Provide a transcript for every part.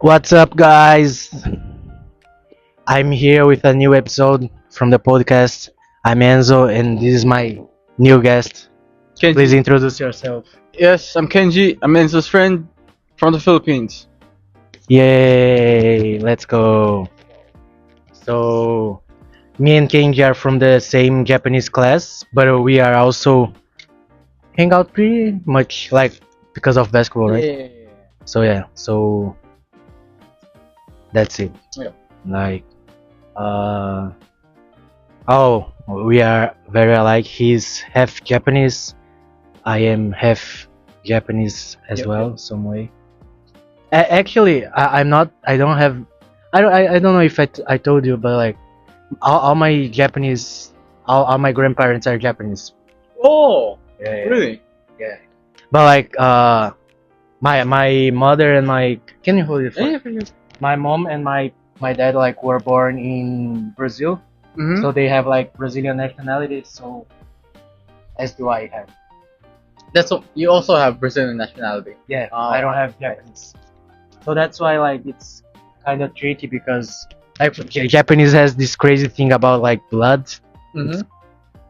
What's up, guys? I'm here with a new episode from the podcast. I'm Enzo, and this is my new guest. Please Kenji. introduce yourself. Yes, I'm Kenji. I'm Enzo's friend from the Philippines. Yay! Let's go. So, me and Kenji are from the same Japanese class, but we are also hang out pretty much like because of basketball, right? Yeah. So that's it. Yeah. Like, oh, we are very alike. He's half Japanese. I am half Japanese as Yep, well, some way. Actually, I'm not. I don't have. I don't know if I told you, but like, all my Japanese, all my grandparents are Japanese. Oh, Yeah, really? yeah. But like, my mother and my can you hold it? Yeah. My mom and my dad like were born in Brazil, Mm-hmm. so they have like Brazilian nationality. So as do I have. That's what, you also have Brazilian nationality. Yeah, Oh, I don't have Japanese. So that's why like it's kind of tricky because like Japanese has this crazy thing about like blood. Mm-hmm.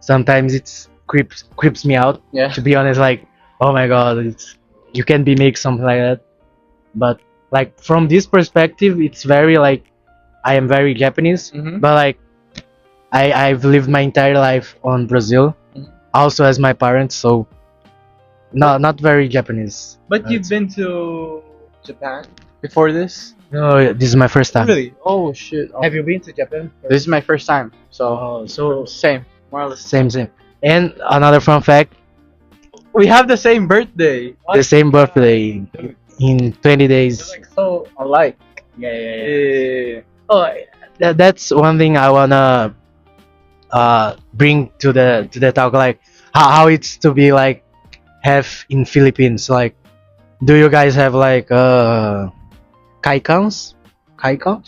Sometimes it's creeps me out. Yeah. To be honest, like oh my god, it's you can be make something like that. But like from this perspective, it's very like I am very Japanese, Mm-hmm. but like I've lived my entire life on Brazil, Mhm. also as my parents, so not very Japanese. But you've been to Japan before this? No, this is my first time. Really? Oh shit. Oh. Have you been to Japan? This is my first time. So Oh, so same. More or less. same. And another fun fact: We have the same birthday. the same birthday in 20 We're days. like so alike. Yeah. Yeah. Oh, that's one thing I wanna bring to the talk, like how it's to be like half in Philippines. Like, do you guys have like kaikans,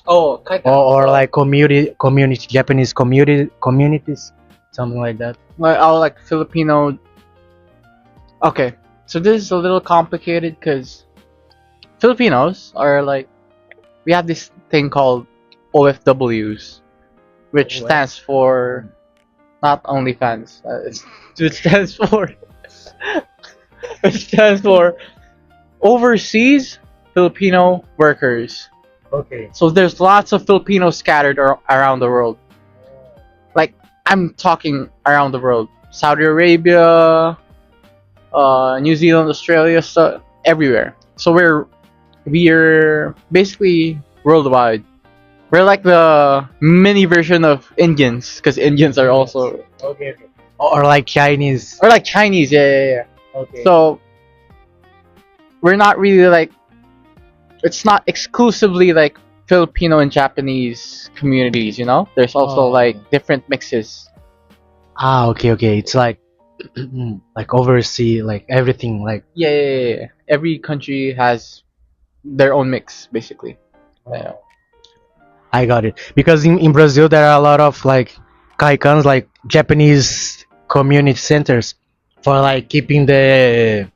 Oh, or like community Japanese communities, something like that? like our like Filipino. Okay, so this is a little complicated because Filipinos are like we have this thing called OFWs, which OF. stands for not OnlyFans. It stands for it stands for overseas Filipino workers. Okay. So there's lots of Filipinos scattered around the world. Like I'm talking around the world, Saudi Arabia, New Zealand, Australia, so everywhere. So we're basically worldwide. We're like the mini version of Indians, because Indians are also Okay. Or like Chinese. or like Chinese. Yeah. Okay. So we're not really like it's not exclusively like Filipino and Japanese communities. You know, there's also Oh. like different mixes. Okay. It's like like oversea, like everything, like. Yeah. Every country has their own mix, basically. Yeah. I got it. Because in Brazil there are a lot of like kaikans, like Japanese community centers for like keeping the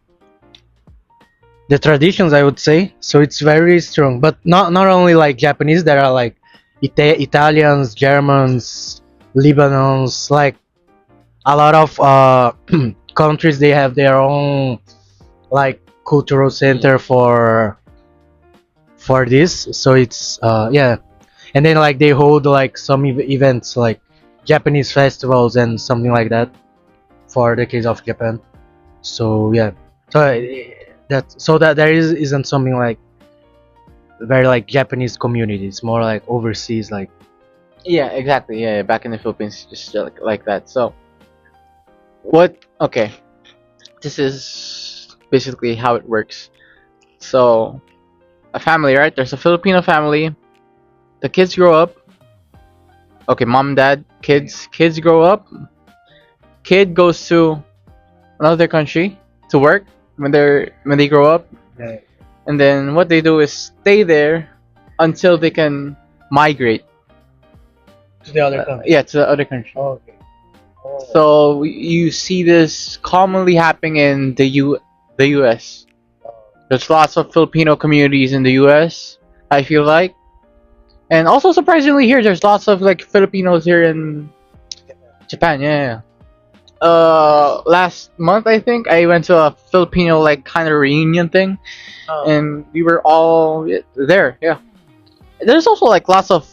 traditions, I would say. So it's very strong. But not only like Japanese, there are like Italians, Germans, Lebanons, like a lot of countries they have their own like cultural center for this. So it's yeah. And then like they hold like some events like Japanese festivals and something like that for the case of Japan. So yeah, so that there isn't something like very like Japanese community. It's more like overseas, like Yeah, exactly. Yeah, back in the Philippines, just like that. So, what? Okay, this is basically how it works. So, a family, right? There's a Filipino family. The kids grow up. Okay, mom, dad, kids. Kids grow up. Kid goes to another country to work when they grow up, and then what they do is stay there until they can migrate. to the other country. Yeah, to the other country. Okay. So you see this commonly happening in the U.S. There's lots of Filipino communities in the U.S. I feel like. And also surprisingly here, there's lots of like Filipinos here in Japan. Yeah. Last month I think I went to a Filipino like kind of reunion thing, Oh. and we were all there. Yeah. There's also like lots of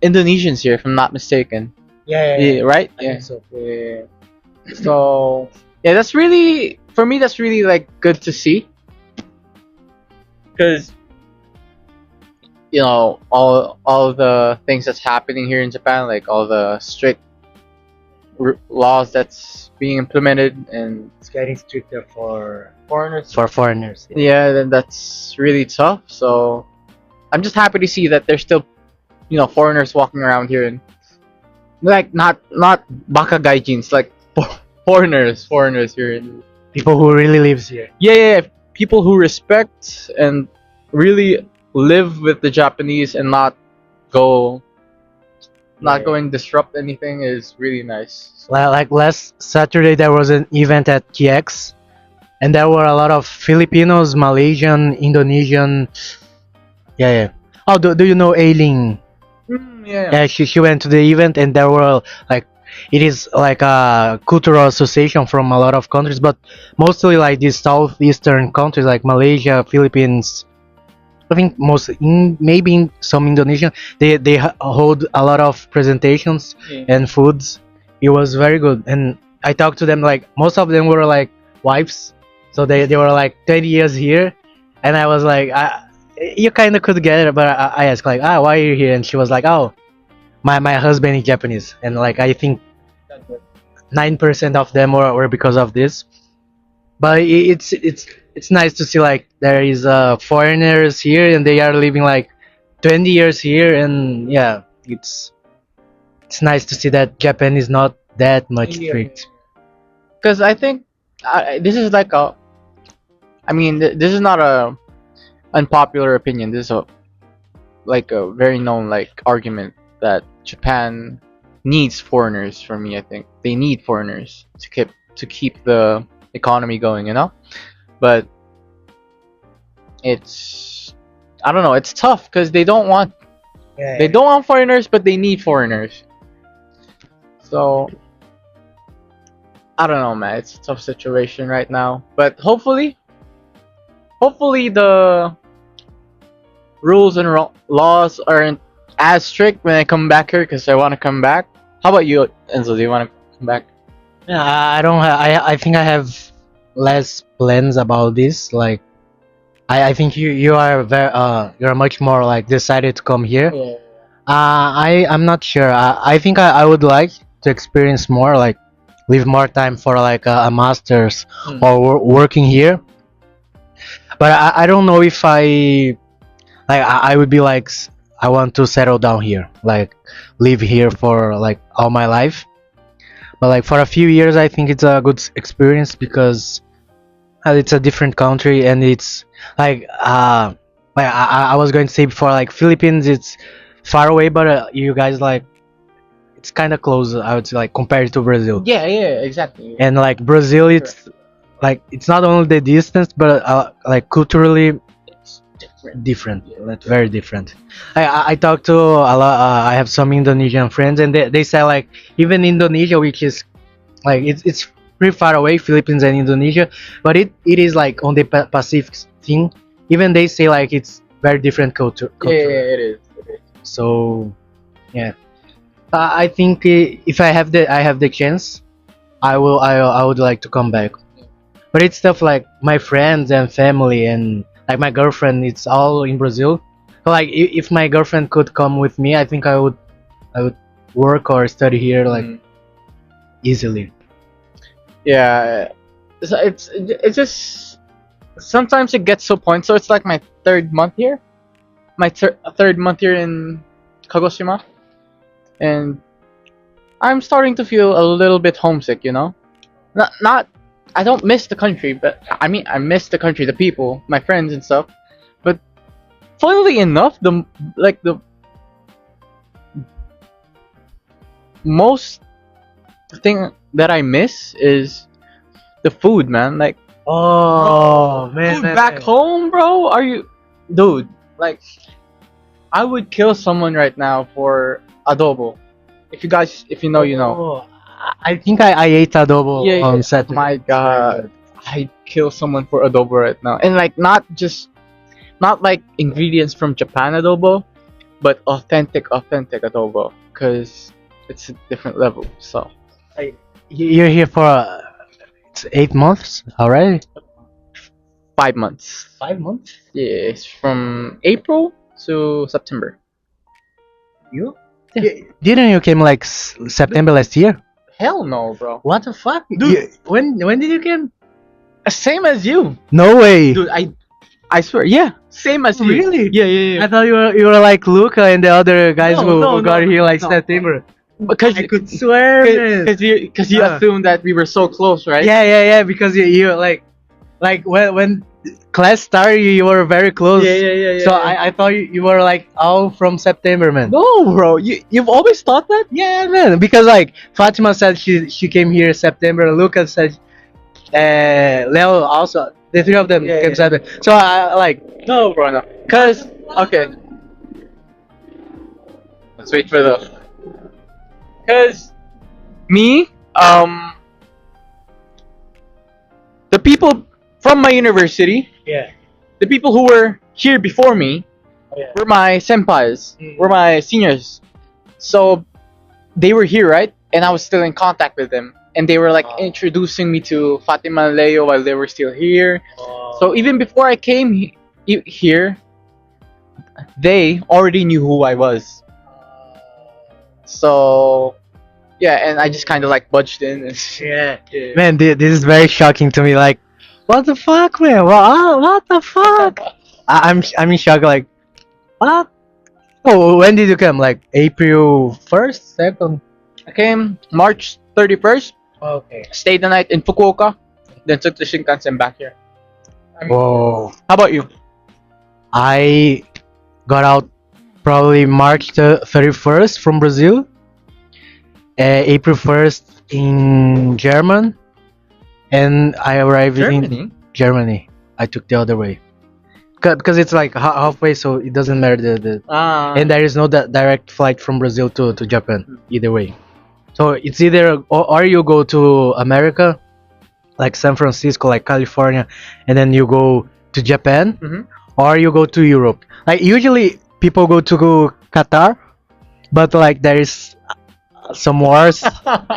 Indonesians here, if I'm not mistaken. Yeah, right? I Yeah. think so. Yeah. So yeah, that's really for me. That's really like good to see because all the things that's happening here in Japan, like all the strict laws that's being implemented and It's getting stricter for foreigners. foreigners. Yeah, then that's really tough. So I'm just happy to see that there's still foreigners walking around here and like not baka gaijins, like foreigners here in People who really lives here. yeah, people who respect and really live with the Japanese and not go not Yeah. going disrupt anything is really nice. Like last Saturday, there was an event at TX, and there were a lot of Filipinos, Malaysian, Indonesian. Yeah, yeah. Oh, do you know Aileen? Yeah. Yeah, she went to the event, and there were like, it is like a cultural association from a lot of countries, but mostly like these southeastern countries like Malaysia, Philippines. I think maybe in some Indonesian, they hold a lot of presentations Yeah. and foods. It was very good, and I talked to them, like most of them were like wives, so they were like 20 years here, and I was like, you kind of could get it, but I asked like, why are you here? And she was like, oh, my husband is Japanese, and like I think 9% of them were because of this. But it's nice to see like there is foreigners here and they are living like 20 years here, and yeah, it's nice to see that Japan is not that much strict. Because I think this is like this is not a unpopular opinion. This is a very known like argument that Japan needs foreigners. For me, I think they need foreigners to keep the economy going. But it's I don't know. It's tough because they don't want foreigners, but they need foreigners. So I don't know, man. It's a tough situation right now. But hopefully the rules and laws aren't as strict when I come back here because I want to come back. How about you, Enzo? Do you want to come back? Yeah, I don't have. I think I have less plans about this. Like, I think you are very you're much more like decided to come here. Yeah. I'm not sure. I think I would like to experience more, like live more time for like a master's or working here. But I don't know if I would be like I want to settle down here, like live here for like all my life. But like for a few years, I think it's a good experience because it's a different country, and it's like I was going to say before, like Philippines, it's far away, but you guys like it's kind of close. I would say, like compared to Brazil. Yeah, exactly. And like Brazil, it's like it's not only the distance, but like culturally It's different, like very different. I talked to a lot. I have some Indonesian friends, and they say like even Indonesia, which is like it's pretty far away, Philippines and Indonesia, but it is like on the Pacific thing. Even they say like it's very different culture. Yeah, it is. So yeah, I think if I have the chance, I would like to come back. But it's stuff like my friends and family and like my girlfriend. It's all in Brazil. So, like if my girlfriend could come with me, I think I would work or study here like easily. Yeah, it's just sometimes it gets to a point. So it's like my third month here, my third month here in Kagoshima, and I'm starting to feel a little bit homesick. Not I don't miss the country, but I mean I miss the country, the people, my friends and stuff. But funnily enough, the most thing that I miss is the food, man. Like Oh man, food back home, bro. Are you, dude? Like I would kill someone right now for adobo. If you know, you know. Oh, I think I ate adobo Yeah, on yeah. Saturday. My It's very God, good. I'd kill someone for adobo right now, and like not like ingredients from Japan adobo, but authentic adobo, cause it's a different level. So You're here for it's 8 months already. 5 months. 5 months? Yeah, it's from April to September. You? Yeah. Didn't you came like September last year? Hell no, bro. What the fuck? Dude. When did you came? Same as you, No way. dude. I swear, yeah, same as you. Really? Yeah, yeah, I yeah. thought you were like Luca and the other guys No, who, no, who got no, here like no. September. Because I could swear, man. because you assumed that we were so close, right? Yeah. Because you like when class started, you were very close. Yeah. So I thought you were like all from September, man. No, bro. You've always thought that? Yeah, man. Because like Fatima said she came here September. Lucas said Leo also. The three of them Yeah, came yeah. September. So I like No, bro, no. Cause okay, let's wait for the. Cause me, the people from my university, yeah. the people who were here before me, Yeah. were my senpais, Mm. were my seniors. So they were here, right? And I was still in contact with them. And they were like Oh. introducing me to Fatima and Leo while they were still here. So even before I came here, they already knew who I was. So yeah, and I just kind of like budged in. And Yeah. yeah. Man, this is very shocking to me. Like, what the fuck, man? What the fuck? I'm in shock. Like, what? Oh, when did you come? Like April 1st, 2nd? I came March 31st, Okay. stayed the night in Fukuoka, then took the Shinkansen back here. Whoa. How about you? I got out probably March 31st from Brazil. April 1st in German, and I arrived in Germany. I took the other way because it's like halfway, so it doesn't matter and there is no direct flight from Brazil to Japan either way. So it's either or you go to America, like San Francisco, like California, and then you go to Japan, Mhm. or you go to Europe. Like usually people go to Qatar, but like there is some wars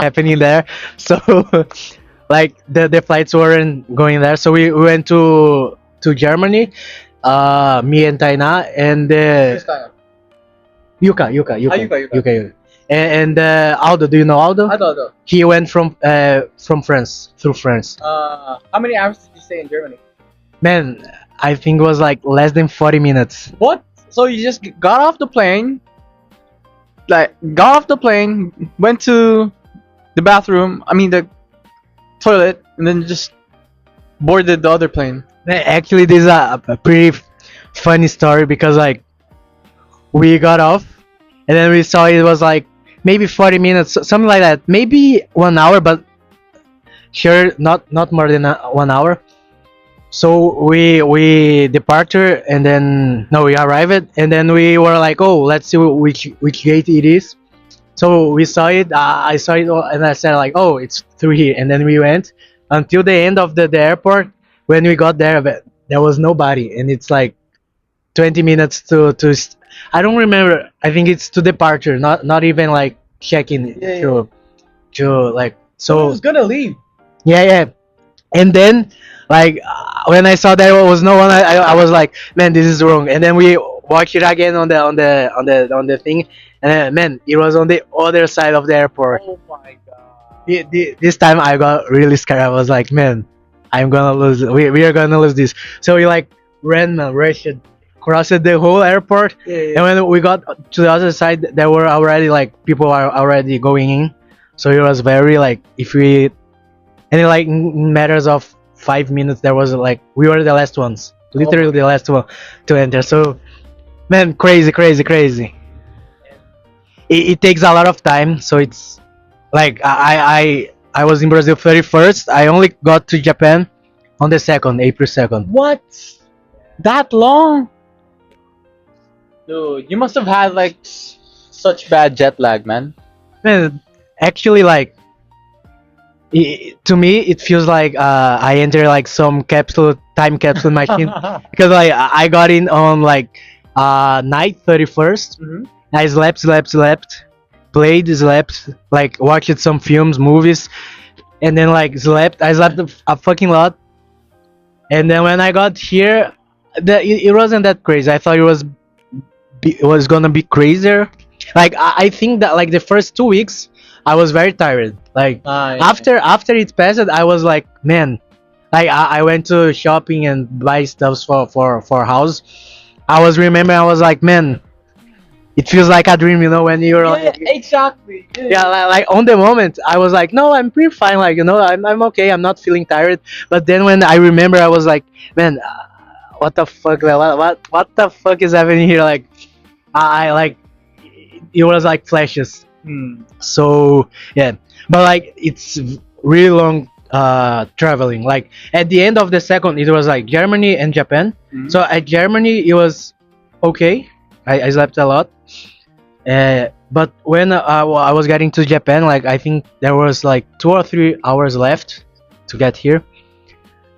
happening there, so like the flights weren't going there. So we went to Germany, me and Taina and Yuka. Yuka. And Aldo. Do you know Aldo? Ado. He went from France, through France. How many hours did you stay in Germany? Man, I think it was like less than 40 minutes. What? So you just got off the plane, went to the bathroom, I mean the toilet, and then just boarded the other plane. Actually, this is a pretty funny story because like we got off and then we saw it was like maybe 40 minutes, something like that, maybe 1 hour, but sure not more than 1 hour. So we departed and then no, we arrived and then we were like, oh, let's see which gate it is. So we saw it. I saw it and I said like, oh, it's through here. And then we went until the end of the airport. When we got there, but there was nobody, and it's like 20 minutes to I don't remember. I think it's to departure, not even like check-in to like so. gonna leave. Yeah. And then like when I saw there was no one, I was like, man, this is wrong. And then we watched it again on the thing, and then, man, it was on the other side of the airport. Oh my god. This time I got really scared. I was like, man, I'm gonna lose. We are gonna lose this. So we like rushed, crossed the whole airport, and when we got to the other side, there were already like people are already going in. So it was very like if we, and like in matters of 5 minutes, there was like we were the last ones, literally the last one to enter. So, man, crazy. It takes a lot of time. So it's like I was in Brazil 31st. I only got to Japan on the 2nd, April 2nd. What? That long? Dude, you must have had like such bad jet lag, man. Man, actually, like to me, it feels like I enter like some time capsule machine because like I got in on like night 31st. Mhm. I slept, played, slept, like watched some films, movies, and then like slept. I slept a fucking lot, and then when I got here, it wasn't that crazy. I thought it was gonna be crazier. Like I think that like the first 2 weeks, I was very tired. Like Ah, yeah. after it passed, I was like, man, like I went to shopping and buy stuff for house. I was like, man, it feels like a dream, when you're Yeah, like, exactly. yeah, like on the moment, I was like, no, I'm pretty fine. Like, I'm okay. I'm not feeling tired. But then when I remember, I was like, man, what the fuck? Like, what the fuck is happening here? Like, I like it was like flashes. Hmm. So yeah, but like it's really long traveling. Like at the end of the second, it was like Germany and Japan. Mhm. So at Germany, it was okay. I slept a lot. But when I was getting to Japan, like I think there was like 2 or 3 hours left to get here,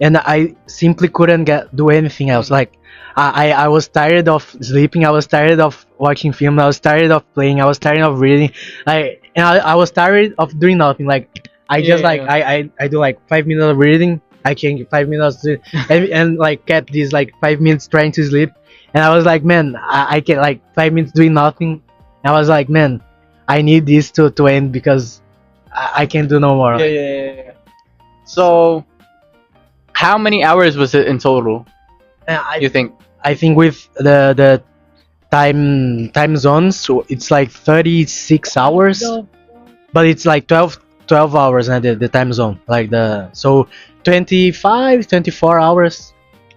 and I simply couldn't do anything else. Like I was tired of sleeping. I was tired of watching film. I was tired of playing. I was tired of reading. I was tired of doing nothing. Like I just Yeah, like yeah. I do like 5 minutes of reading. I change 5 minutes and like kept these like 5 minutes trying to sleep. And I was like, man, I can like 5 minutes doing nothing. And I was like, man, I need this to end because I can't do no more. Yeah, yeah, yeah, yeah. So, how many hours was it in total? You think? I think with the time zones, so it's like 36 hours, but it's like 12 hours the time zone, like so 24 hours.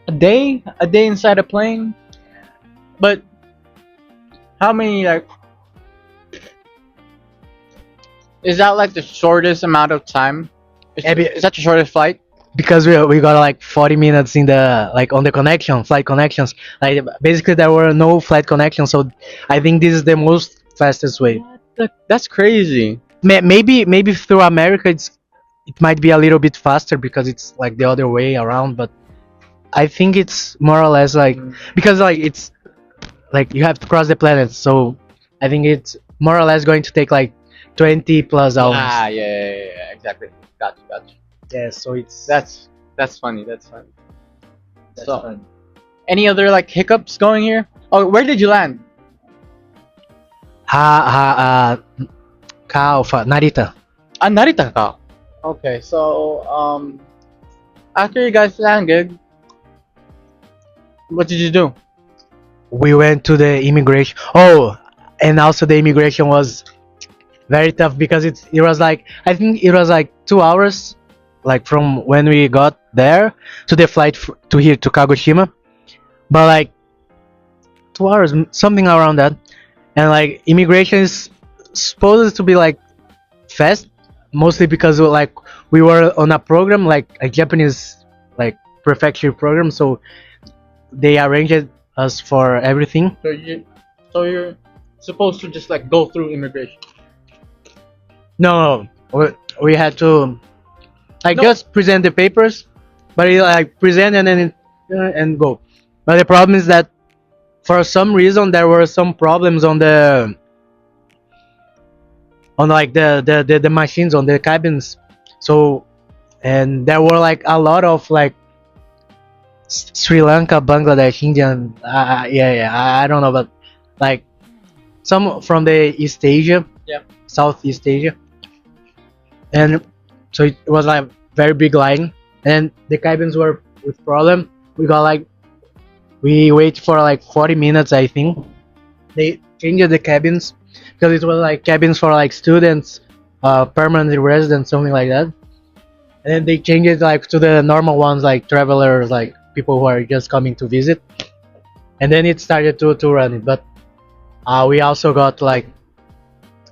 A day inside a plane. But how many like? Is that like the shortest amount of time? Is that the shortest flight? Because we got like 40 minutes in the like on the flight connections. Like basically there were no flight connections, so I think this is the most fastest way. That's crazy. Maybe through America it might be a little bit faster because it's like the other way around, but I think it's more or less like because like it's like you have to cross the planet, so I think it's more or less going to take like 20 plus hours. Ah, yeah, exactly. Gotcha. Yeah, so it's That's funny. That's funny. So, any other like hiccups going here? Oh, where did you land? Narita. Ah, Narita ka. Okay, so after you guys landed, what did you do? We went to the immigration. Oh, and also the immigration was very tough because it was like I think it was like 2 hours, like from when we got there to the flight to here to Kagoshima, but like 2 hours, something around that, and like immigration is supposed to be like fast, mostly because like we were on a program like a Japanese like prefecture program, so they arranged us for everything. So you're supposed to just like go through immigration. No, we had to like No. just present the papers, but you like present and then and go. But the problem is that for some reason there were some problems on like the machines on the cabins, so and there were like a lot of like Sri Lanka, Bangladesh, Indian, yeah, I don't know, but like some from the East Asia, Yeah. Southeast Asia, and so it was like very big line, and the cabins were with problem. We wait for like 40 minutes, I think. They changed the cabins because it was like cabins for like students, permanent residents, something like that. And then they changed it like to the normal ones, like travelers, like people who are just coming to visit. And then it started to run it, but we also got like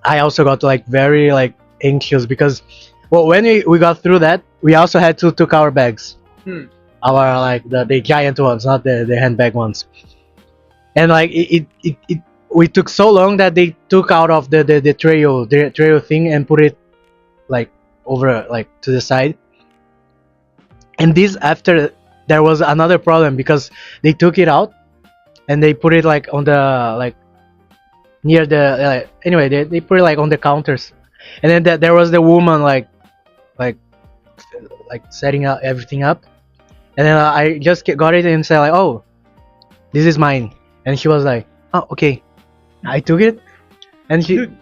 I also got like very like anxious because well when we got through that we also had to took our bags, Hmm. our like the giant ones, not the handbag ones. and like it we took so long that they took out of the trail thing and put it like over like to the side. And this after there was another problem because they took it out and they put it like on the like near the anyway they put it like on the counters, and then there was the woman like like setting up everything up, and then I just got it and said like, oh, this is mine, and she was like, oh, okay. I took it, and she Dude.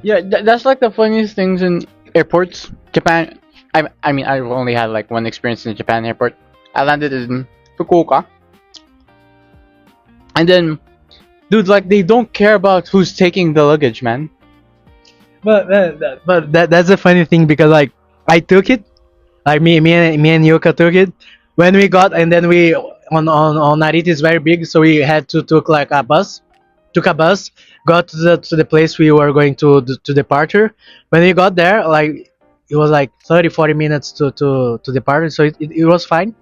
Yeah, that's like the funniest things in airports. Japan. I mean, I've only had like one experience in Japan airport. I landed in Fukuoka, and then, dude, like they don't care about who's taking the luggage, man. but that's a funny thing because like I took it, like me and Yuka took it when we got, and then we on Narita is very big, so we had to took a bus, got to the place we were going to departure. When we got there, like it was like 30-40 minutes to departure, so it was fine.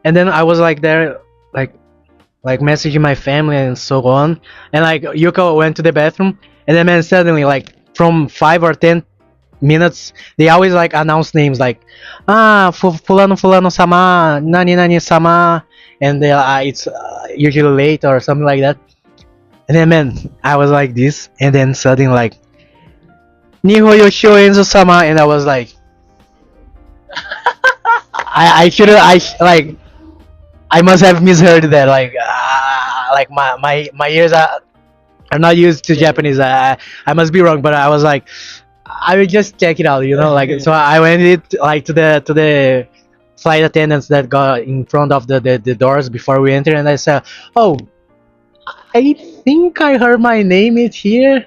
And then I was like there, like messaging my family and so on, and like Yuka went to the bathroom, and then man suddenly like from 5 or 10 minutes they always like announce names like fulano fulano sama nani nani sama, and it's usually late or something like that. And then man I was like this, and then suddenly like Niho Yoshio Enzo sama, and I was like I should have like I must have misheard that like my ears are not used to Japanese. I must be wrong, but I was like, I will just check it out, like so I went it like to the flight attendants that got in front of the doors before we enter, and I said, oh, I think I heard my name is here.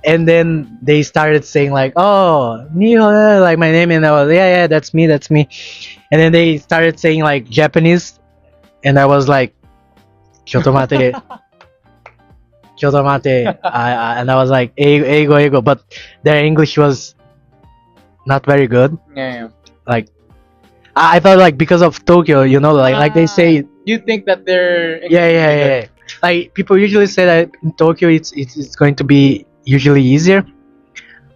And then they started saying like, oh, Niho, like my name, and I was, yeah, that's me. And then they started saying like Japanese, and I was like, Kyotomate, Kyotomate, and I was like, ego, but their English was not very good. Yeah. Like, I thought like because of Tokyo, like they say, You think that they're yeah. Like people usually say that in Tokyo it's going to be usually easier,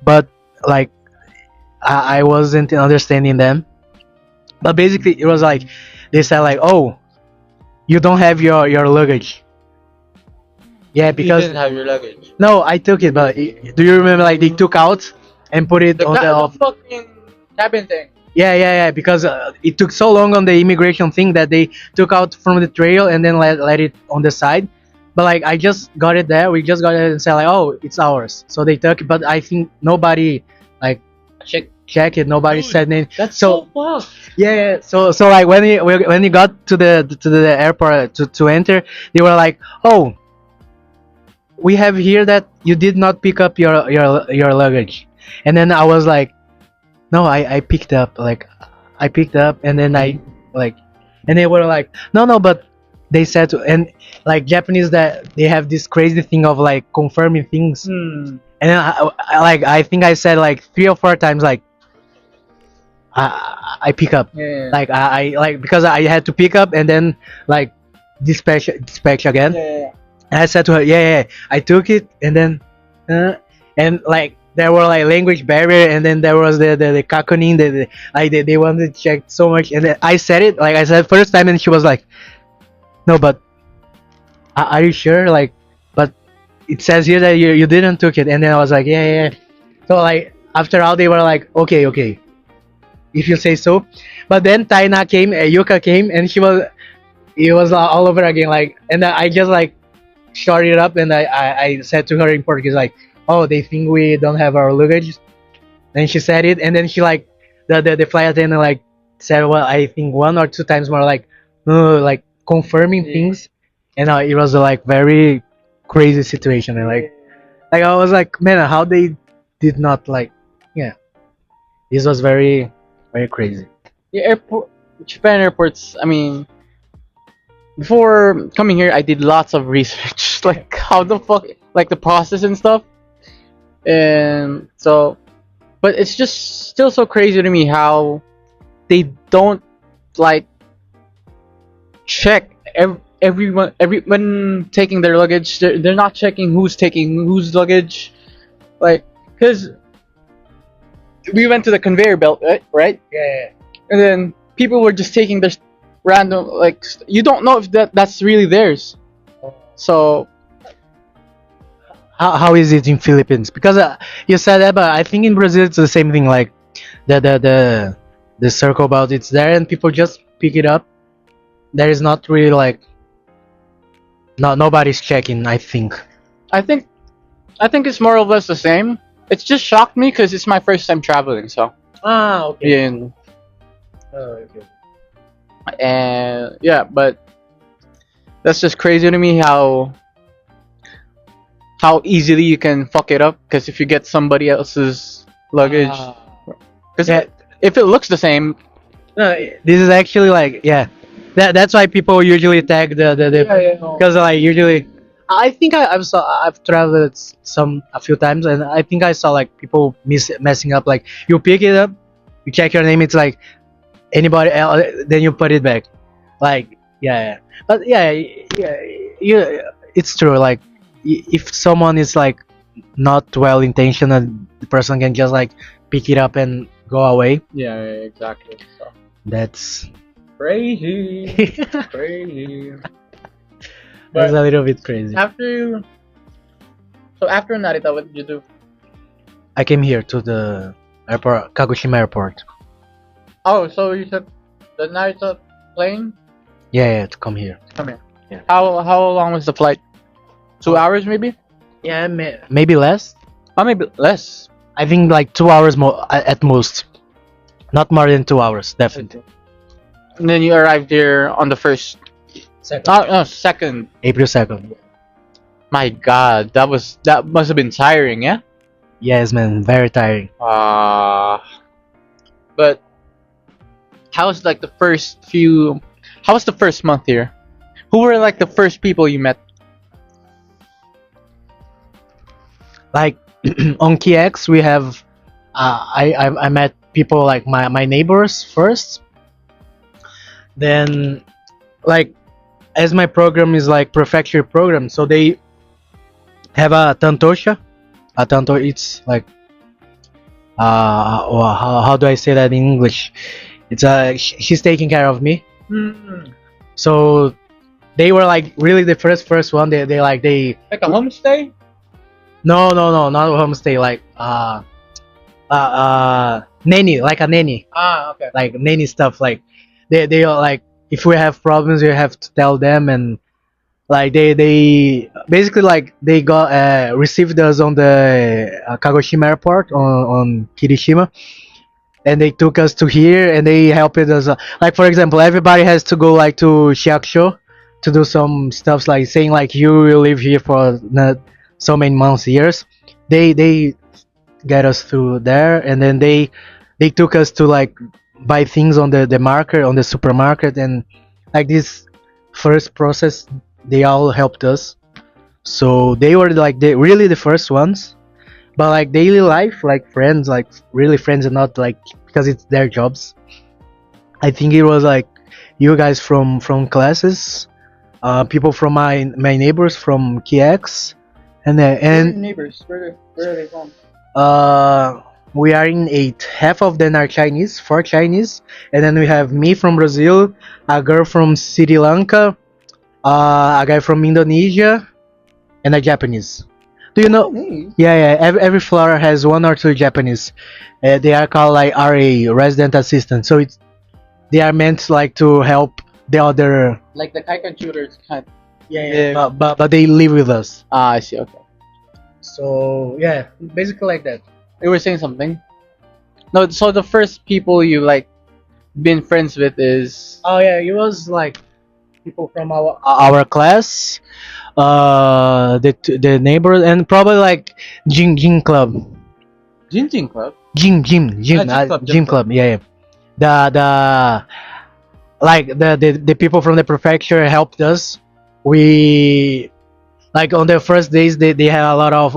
but like I wasn't understanding them. But basically, it was like they said like, oh, you don't have your luggage. Yeah, You because didn't have your luggage. no, I took it, but do you remember like they took out and put it on The fucking cabin thing. yeah, because it took so long on the immigration thing that they took out from the trail and then let it on the side. But like I just got it there, we just got it and said like, oh, it's ours. So they took it, but I think nobody like check it. Nobody Dude, said anything. That's So- so fucked. Yeah. So like when we got to the airport to enter, they were like, "Oh, we have here that you did not pick up your luggage," and then I was like, "No, I picked up. Like, I picked up, and then I like, and they were like, no, but." They said to, and like Japanese that they have this crazy thing of like confirming things, and then I think I said like 3 or 4 times like I pick up. Yeah. Like I like because I had to pick up and then like dispatch again. Yeah. And I said to her, yeah, I took it, and then and like there were like language barrier, and then there was the kakunin, like they wanted to check so much, and then I said it like I said first time, and she was like, no, but are you sure? Like, but it says here that you didn't took it, and then I was like, yeah. So like after all, they were like, okay, if you say so. But then Taina came, Yuka came, and it was all over again. Like, and I just like short it up, and I said to her in Portuguese like, oh, they think we don't have our luggage. Then she said it, and then she like the flight attendant like said, well, I think 1 or 2 times more like, like confirming Yeah. things, and it was like very crazy situation, and like I was like, man, how they did not like, yeah, this was very crazy. Yeah, Japan airports. I mean, before coming here, I did lots of research, like how the fuck, like the process and stuff. And so, but it's just still so crazy to me how they don't like check everyone taking their luggage, they're not checking who's taking whose luggage, like, because we went to the conveyor belt, right? Yeah. And then people were just taking their random, like, you don't know if that's really theirs. So How is it in Philippines? Because you said that, but I think in Brazil it's the same thing. Like the circle belt, it's there and people just pick it up. There is not really like nobody's checking. I think. I think I think it's more or less the same. It's just shocked me because it's my first time traveling. So Okay. yeah, Oh, okay. and yeah, but that's just crazy to me how easily you can fuck it up. Because if you get somebody else's luggage, because Yeah. if it looks the same, No, this is actually like that's why people usually tag the because like usually I think I've traveled a few times and I think I saw like people messing up, like you pick it up, you check your name, it's like anybody else, then you put it back, like yeah. But yeah, it's true, like if someone is like not well intentioned, the person can just like pick it up and go away. yeah, exactly. So That's crazy, crazy. that's a little bit crazy. After Narita, what did you do? I came here to the airport, Kagoshima Airport. Oh, so you took the Narita plane? Yeah, to come here. Come here. Yeah. How long was the flight? 2 hours maybe? Yeah, maybe less. Or maybe less. I think like 2 hours more at most. Not more than 2 hours, definitely. And then you arrived here on the first. Second. No, second. April 2nd. My God, that must have been tiring, yeah. Yes, man, very tiring. But how was like the first few? How was the first month here? Who were like the first people you met? Like on KX, we have I met people like my neighbors first. Then like as my program is like prefecture program, so they have a tantosha. A tanto, it's like well, how do I say that in English? It's she's taking care of me. So they were like really the first one. They Like a homestay? no, not a homestay, like nanny, like a nanny, Okay. like nanny stuff. Like they are like, if we have problems, you have to tell them, and like they basically like they got received us on the Kagoshima airport on Kirishima, and they took us to here and they helped us. Like for example, everybody has to go like to Shiakusho to do some stuff, like saying like you will live here for not so many months, years. They get us through there, and then they took us to like buy things on the market, on the supermarket, and like this first process they all helped us. So they were like really the first ones. But like daily life, like friends, like really friends, and not like because it's their jobs. I think it was like you guys from classes, people from my neighbors from KX, and neighbors? Where are they from? we are in 8. Half of them are Chinese, 4 Chinese, and then we have me from Brazil, a girl from Sri Lanka, a guy from Indonesia, and a Japanese. Do you know? Yeah. Every floor has 1 or 2 Japanese. They are called like RA, resident assistant. So they are meant like to help the other. Like the Kaikan shooters kind. Yeah. But they live with us. I see. Okay. So yeah, basically like that. You were saying something. No, so the first people you like been friends with is. Oh yeah, it was like people from our class, the neighbors, and probably like gym club. Jinjin Club. Gym Gym club. club. Yeah. The like the people from the prefecture helped us. We like on the first days they had a lot of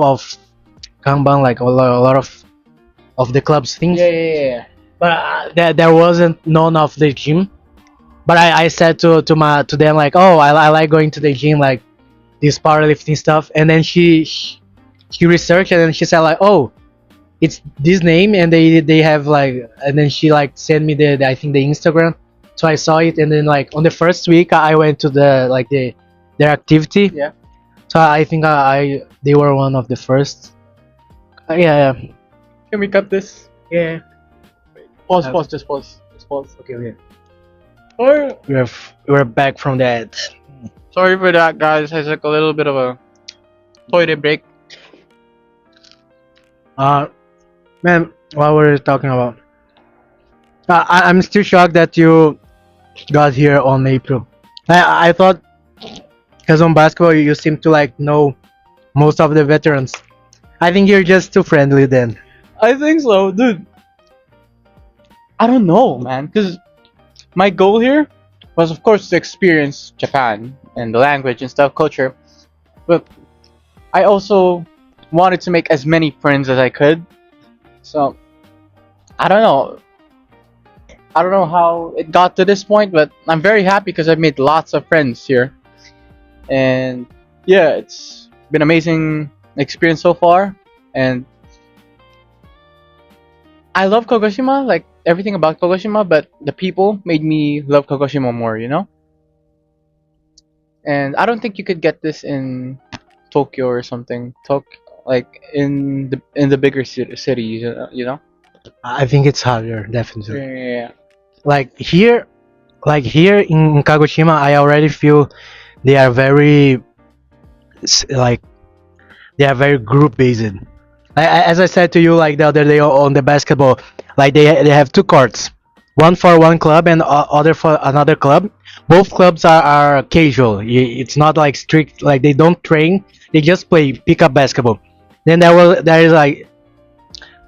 kanban, like a lot of the club's things. Yeah. But there wasn't none of the gym. But I said to them like, oh, I like going to the gym, like this powerlifting stuff. And then she researched and then she said like, oh, it's this name, and they have like, and then she like sent me the I think the Instagram. So I saw it, and then like on the first week I went to the like their activity. Yeah. So I think I they were one of the first. Yeah, yeah. Can we cut this? Yeah. Pause, pause, just pause. Just pause. Okay, okay. Sorry, We're back from that. sorry for that, guys. I took a little bit of a toilet break. Man, what were you talking about? I'm still shocked that you got here on April. I thought because on basketball you seem to like know most of the veterans. I think you're just too friendly then. I think so, dude. I don't know, man, because my goal here was, of course, to experience Japan and the language and stuff, culture, but I also wanted to make as many friends as I could. So I don't know. I don't know how it got to this point, but I'm very happy because I've made lots of friends here, and yeah, it's been amazing experience so far, and I love Kagoshima, like everything about Kagoshima, but the people made me love Kagoshima more, you know? And I don't think you could get this in Tokyo or something. Like in the bigger cities, you know? I think it's harder, definitely. Yeah. Like here, in Kagoshima, I already feel they are very like they are very group based. As I said to you like the other day on the basketball, like they have two courts, one for one club and other for another club. Both clubs are casual. It's not like strict. Like they don't train. They just play pick up basketball. Then there is like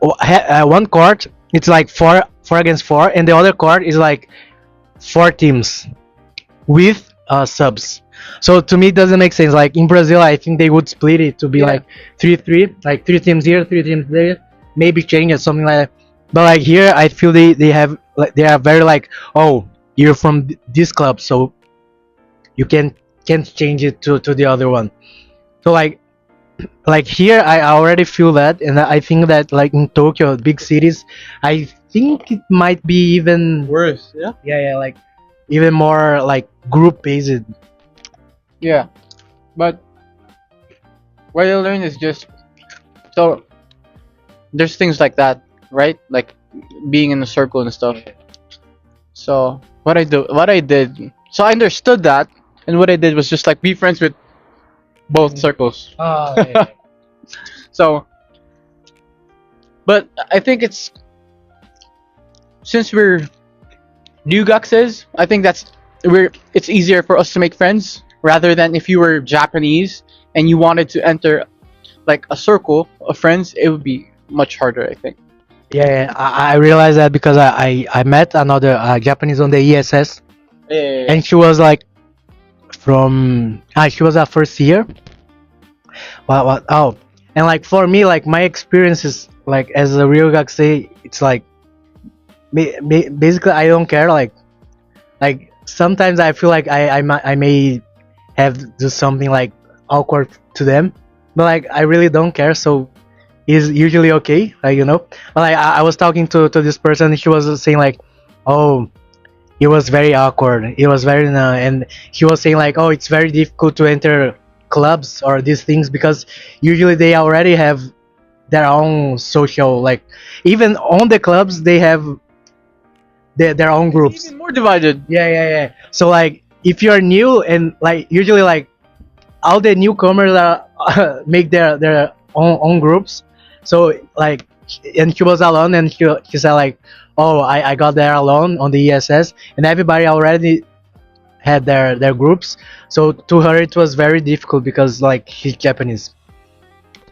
one court. It's like four against four, and the other court is like four teams with subs. So to me, it doesn't make sense. Like in Brazil, I think they would split it to be Yeah. like 3-3, like three teams here, three teams there, maybe change it something like that. But like here, I feel they have like they are very like, oh, you're from this club, so you can't change it to the other one. So like here, I already feel that, and I think that like in Tokyo, big cities, I think it might be even Worse, yeah? yeah, like even more like group based. Yeah. But what I learned is just so there's things like that, right? Like being in a circle and stuff. So what I did, so I understood that, and what I did was just like be friends with both circles. Oh, yeah. So, but I think it's since we're Ryugakuses, I think it's easier for us to make friends rather than if you were Japanese and you wanted to enter like a circle of friends, it would be much harder, I think. Yeah, I realized that because I met another Japanese on the ESS, Yeah. and she was like she was a first year. What? Oh, and like for me, like my experiences, like as a real say, it's like basically I don't care. Like sometimes I feel like I may have do something like awkward to them, but like I really don't care. So is usually okay, like But like I was talking to this person, she was saying like, oh, it was very awkward. It was very and he was saying like, oh, it's very difficult to enter clubs or these things because usually they already have their own social like even on the clubs they have their own groups. Even more divided. Yeah. So like if you're new and like usually like all the newcomers are make their own groups. So like and she was alone and she said like, oh, I got there alone on the ESS and everybody already had their groups. So to her it was very difficult because like she's Japanese.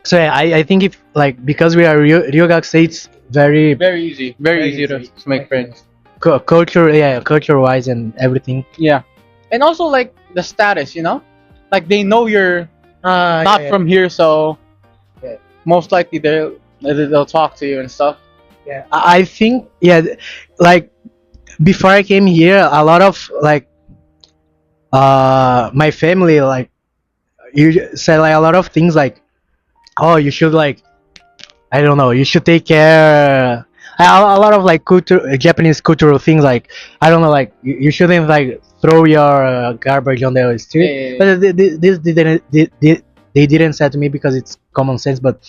So yeah, I think if like because we are Ryugakusei, it's very Very easy. Very Very easy easy. to make friends. culture wise and everything. Yeah. And also like the status, you know? Like they know you're not yeah, from here, so Yeah. most likely they'll talk to you and stuff. yeah. I think like before I came here, a lot of like my family like you said like a lot of things like, oh, you should like, I don't know, you should take care. A lot of like Japanese cultural things like, I don't know, like you shouldn't like throw your garbage on the street. Yeah. But this didn't they didn't say to me because it's common sense. But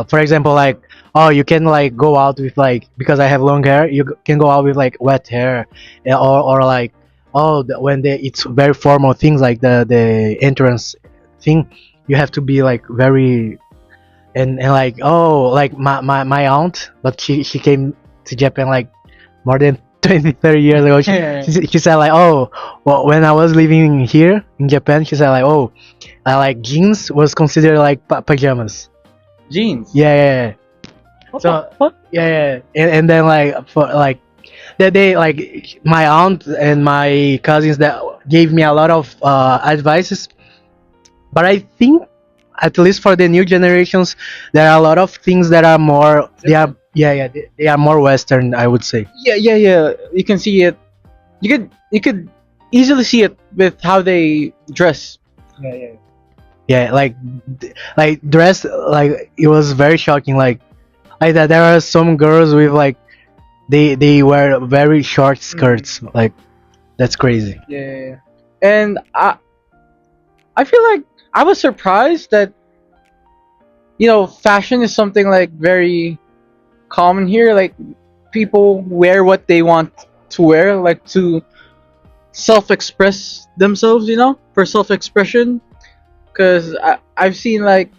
for example, like, oh, you can like go out with like, because I have long hair, you can go out with like wet hair, or like, oh, when it's very formal things like the entrance thing, you have to be like very, and like, oh, like my aunt, but she came to Japan like more than 20 30 years ago. Yeah. She said like, oh, well, when I was living here in Japan, she said like, oh, I like jeans was considered like pajamas. Jeans. Yeah, yeah, yeah. What So the fuck? yeah, yeah, and then like for like that day, like my aunt and my cousins that gave me a lot of advices. But I think, at least for the new generations, there are a lot of things that are more. They are, yeah, yeah. They are more Western, I would say. Yeah, yeah, yeah. You can see it. You could easily see it with how they dress. Yeah, yeah. Yeah, like dress, like it was very shocking. Like that, there are some girls with like they wear very short skirts. Like that's crazy. Yeah. And I feel like I was surprised that fashion is something like very common here. Like people wear what they want to wear, like to self-express themselves. For self-expression. Because I've seen like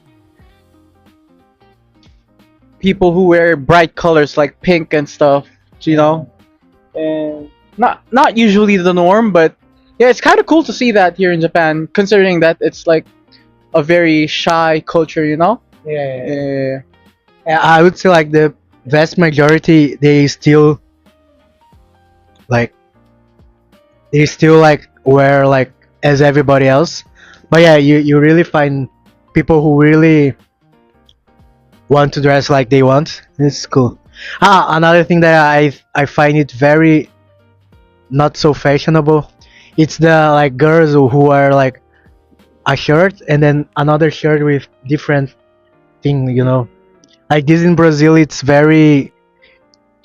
people who wear bright colors like pink and stuff. And not usually the norm, but yeah, it's kind of cool to see that here in Japan, considering that it's like a very shy culture. Yeah. I would say like the vast majority, like they still like wear like as everybody else. But yeah, you really find people who really want to dress like they want. It's cool. Another thing that I find it very not so fashionable. It's the like girls who wear like a shirt and then another shirt with different thing. Like this in Brazil, it's very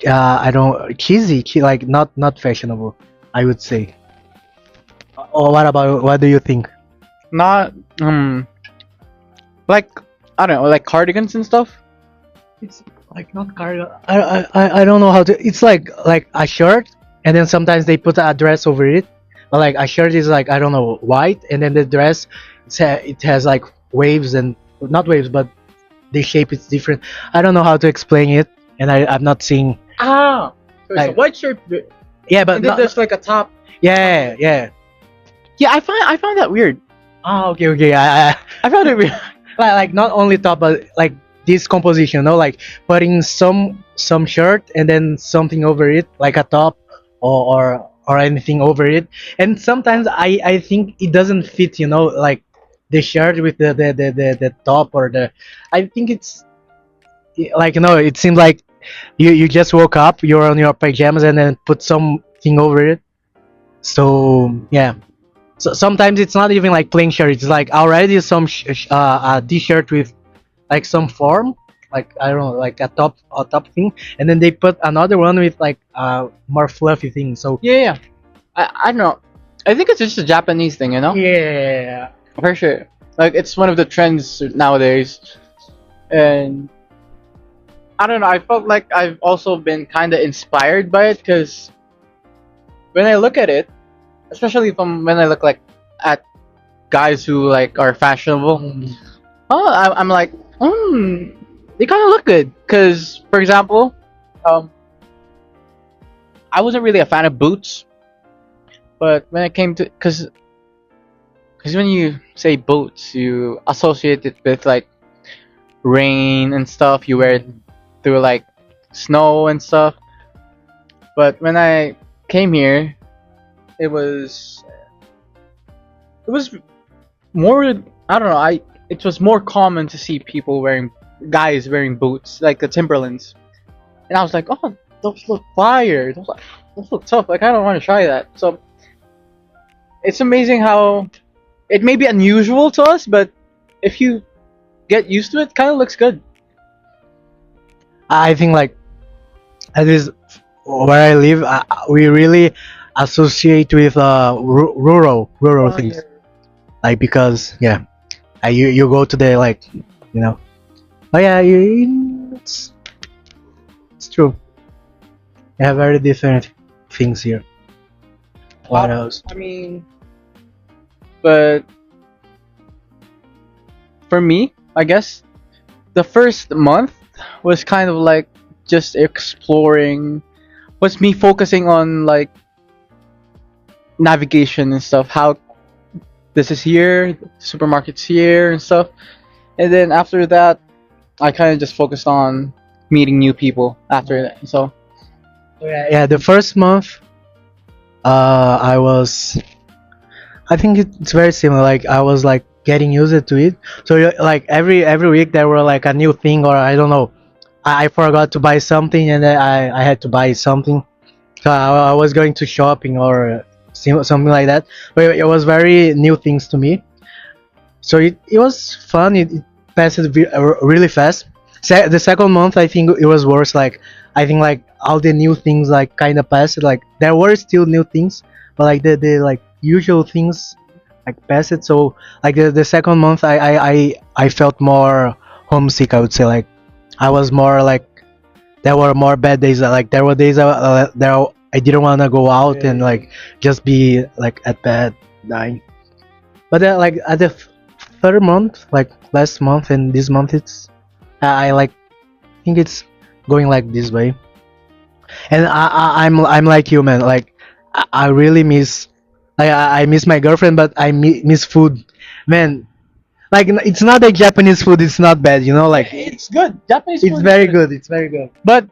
I don't cheesy, like not fashionable, I would say. Or what do you think? Not like I don't know, like cardigans and stuff. It's like not cardigan. I don't know how to. It's like a shirt, and then sometimes they put a dress over it. But like a shirt is like, I don't know, white, and then the dress it has like waves, and not waves, but the shape is different. I don't know how to explain it, and I'm not seeing. So it's a Like- white shirt, Yeah, but and then there's like a top. yeah, yeah. Yeah, I found that weird. Oh, okay. I found it weird. Like not only top, but like this composition, like putting some shirt and then something over it, like a top or anything over it. And sometimes I think it doesn't fit, like the shirt with the top or the. I think it's like, it seems like you just woke up, you're on your pajamas, and then put something over it. So yeah. So sometimes it's not even like plain shirt. It's like already some a t-shirt with like some form, like I don't know, like a top thing, and then they put another one with like more fluffy thing. So Yeah. I don't know. I think it's just a Japanese thing, yeah, For sure. Like it's one of the trends nowadays, and I don't know. I felt like I've also been kind of inspired by it because when I look at it, especially from when I look like at guys who like are fashionable, I'm like, they kind of look good. Because, for example, I wasn't really a fan of boots, but when it came to because when you say boots, you associate it with like rain and stuff. You wear it through like snow and stuff. But when I came here, it was more. I don't know. It was more common to see guys wearing boots like the Timberlands, and I was like, oh, those look fire. This looks tough. I kind of want to try that. So it's amazing how it may be unusual to us, but if you get used to it, kind of looks good. I think like at least where I live, we really associate with rural Oh, things. yeah. Like because yeah, you go to the like you know. Oh yeah, it's true. They have very different things here. What else? I mean, but for me, I guess the first month was kind of like just exploring. Was me focusing on like navigation and stuff. How this is here, supermarkets here and stuff. And then after that, I kind of just focused on meeting new people after that. So Yeah, the first month, I was. I think it's very similar. Like I was like getting used to it. So like every week there were like a new thing, or I don't know. I forgot to buy something, and then I had to buy something. So I was going to shopping or something like that. But it was very new things to me. So it was fun. It passed really fast. The second month, I think it was worse. Like I think like all the new things like kind of passed. Like there were still new things, but like the like usual things like passed. So like the second month, I felt more homesick. I would say like I was more like there were more bad days. Like there were days I didn't want to go out and like just be like at bed dying. But then, like at the third month, like last month and this month, I like think it's going like this way. And I'm like you, man. Like I really miss, I miss my girlfriend, but I miss food, man. Like it's not like Japanese food. It's not bad, you know. Like it's good. Japanese it's food is very good. good. It's very good. But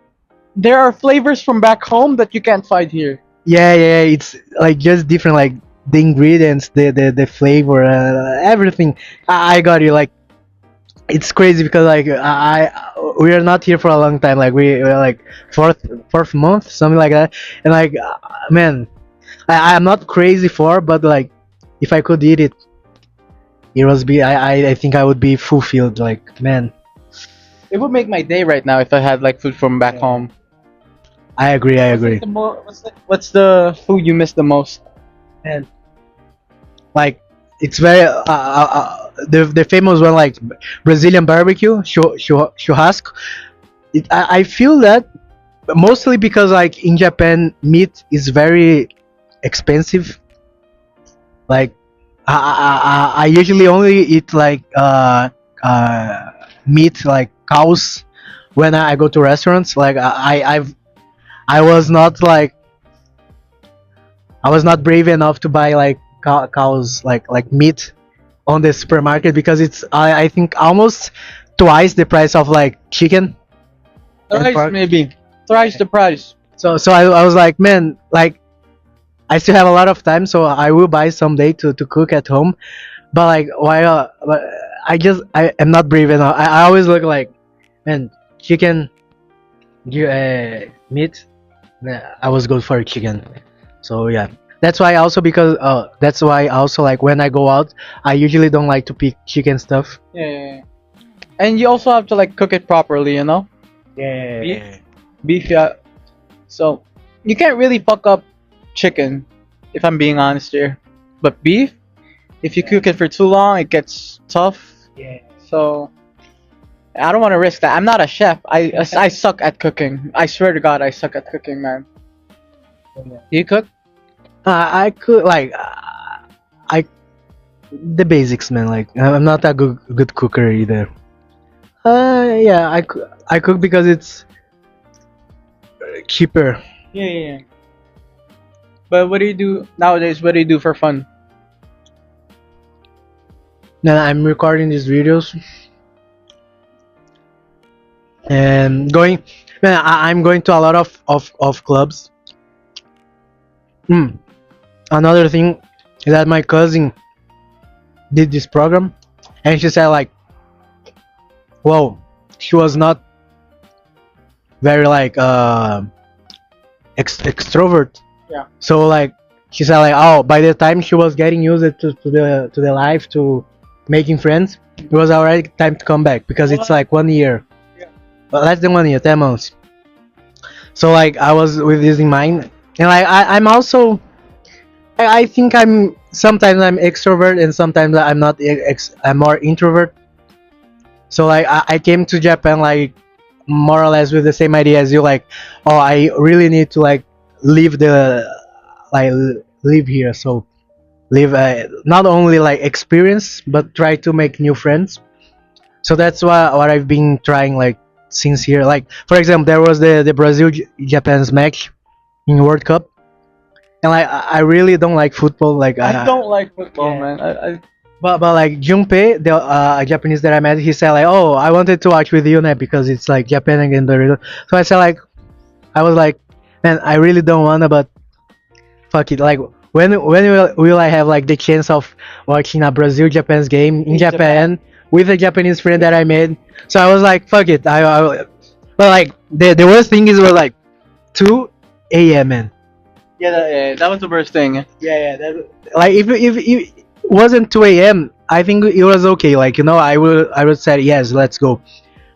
there are flavors from back home that you can't find here. Yeah. It's like just different. Like the ingredients, the flavor, everything. I got you. Like it's crazy because like we are not here for a long time. Like we're like fourth month, something like that. And like man, I'm not crazy for, but like if I could eat it, it was be. I think I would be fulfilled. Like man, It would make my day right now if I had like food from back home. I agree. I What's like agree. what's the food you miss the most? And like it's very the famous one like Brazilian barbecue churrasco. I feel that mostly because like in Japan meat is very expensive. Like I usually only eat like meat like cows when I go to restaurants. Like I was not like I was not brave enough to buy like cows like meat on the supermarket because it's I think almost twice the price of like chicken and Thrice pork. maybe. Thrice the price. So I was like man like I still have a lot of time so I will buy someday to cook at home but like while but I am not brave enough. I always look like man chicken meat. Nah, I was good for chicken. So yeah, that's why also because that's why also like when I go out, I usually don't like to pick chicken stuff. Yeah. And you also have to like cook it properly, you know? Yeah. Beef? Beef, yeah. So you can't really fuck up chicken, if I'm being honest here. But beef, if you cook it for too long, it gets tough. Yeah. So I don't want to risk that. I'm not a chef. I suck at cooking. I swear to God, I suck at cooking, man. Do you cook? I could like I the basics, man. Like I'm not a good cooker either. Yeah, I cook because it's cheaper. Yeah. But what do you do nowadays? What do you do for fun? Then I'm recording these videos and going. Man, I'm going to a lot of clubs. Another thing is that my cousin did this program, and she said like, "Whoa, she was not very like extrovert. Yeah. So like she said like, oh, by the time she was getting used to the life, to making friends, it was already time to come back because it's like 1 year. Yeah. Well, less than 1 year, 10 months. So like I was with this in mind, and like I'm also I think I'm sometimes I'm extrovert and sometimes I'm not. I'm more introvert. So like I came to Japan like more or less with the same idea as you, like, oh, I really need to like live the live here. So live not only like experience but try to make new friends. So that's what I've been trying like since here. Like for example, there was the Brazil Japan's match in World Cup, and like I really don't like football. Like I don't like football, yeah. man. But like Junpei, the Japanese that I met, he said like, oh, I wanted to watch with you now because it's like Japan against Brazil. So I said like, I was like, man, I really don't wanna, but fuck it. Like when will I have like the chance of watching a Brazil Japan's game in Japan with a Japanese friend that I made? So I was like, fuck it. But like the worst thing is was like 2 a.m. man. That was the worst thing. Yeah, like if it wasn't 2 a.m., I think it was okay. Like I would say yes, let's go.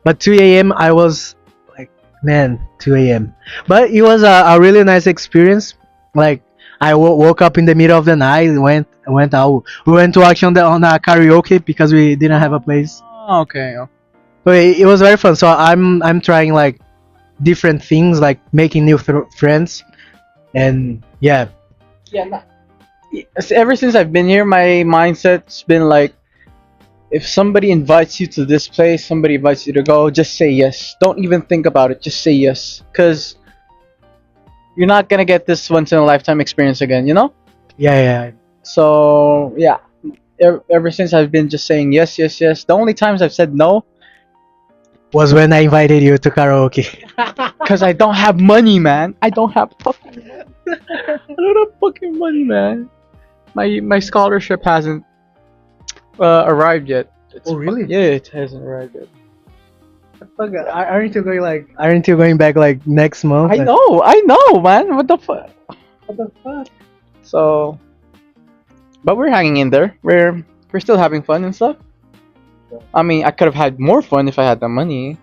But 2 a.m. I was like, man, 2 a.m. But it was a really nice experience. Like I woke up in the middle of the night, went out. We went to actually on a karaoke because we didn't have a place. Oh, okay. But it was very fun. So I'm trying like different things, like making new friends, and yeah. Ever since I've been here, my mindset's been like, if somebody invites you to this place, somebody invites you to go, just say yes. Don't even think about it. Just say yes, cause you're not gonna get this once in a lifetime experience again. You know. Yeah. So yeah, ever since I've been just saying yes, yes, yes. The only times I've said no, Was when I invited you to karaoke. cause I don't have money, man. I don't have fucking money. I don't have fucking money, man. My scholarship hasn't arrived yet. Oh, really? Yeah, it hasn't arrived yet. Fuck, aren't you going back like next month? I know, man. What the fuck? What the fuck? So, but we're hanging in there. We're still having fun and stuff. I mean, I could have had more fun if I had the money,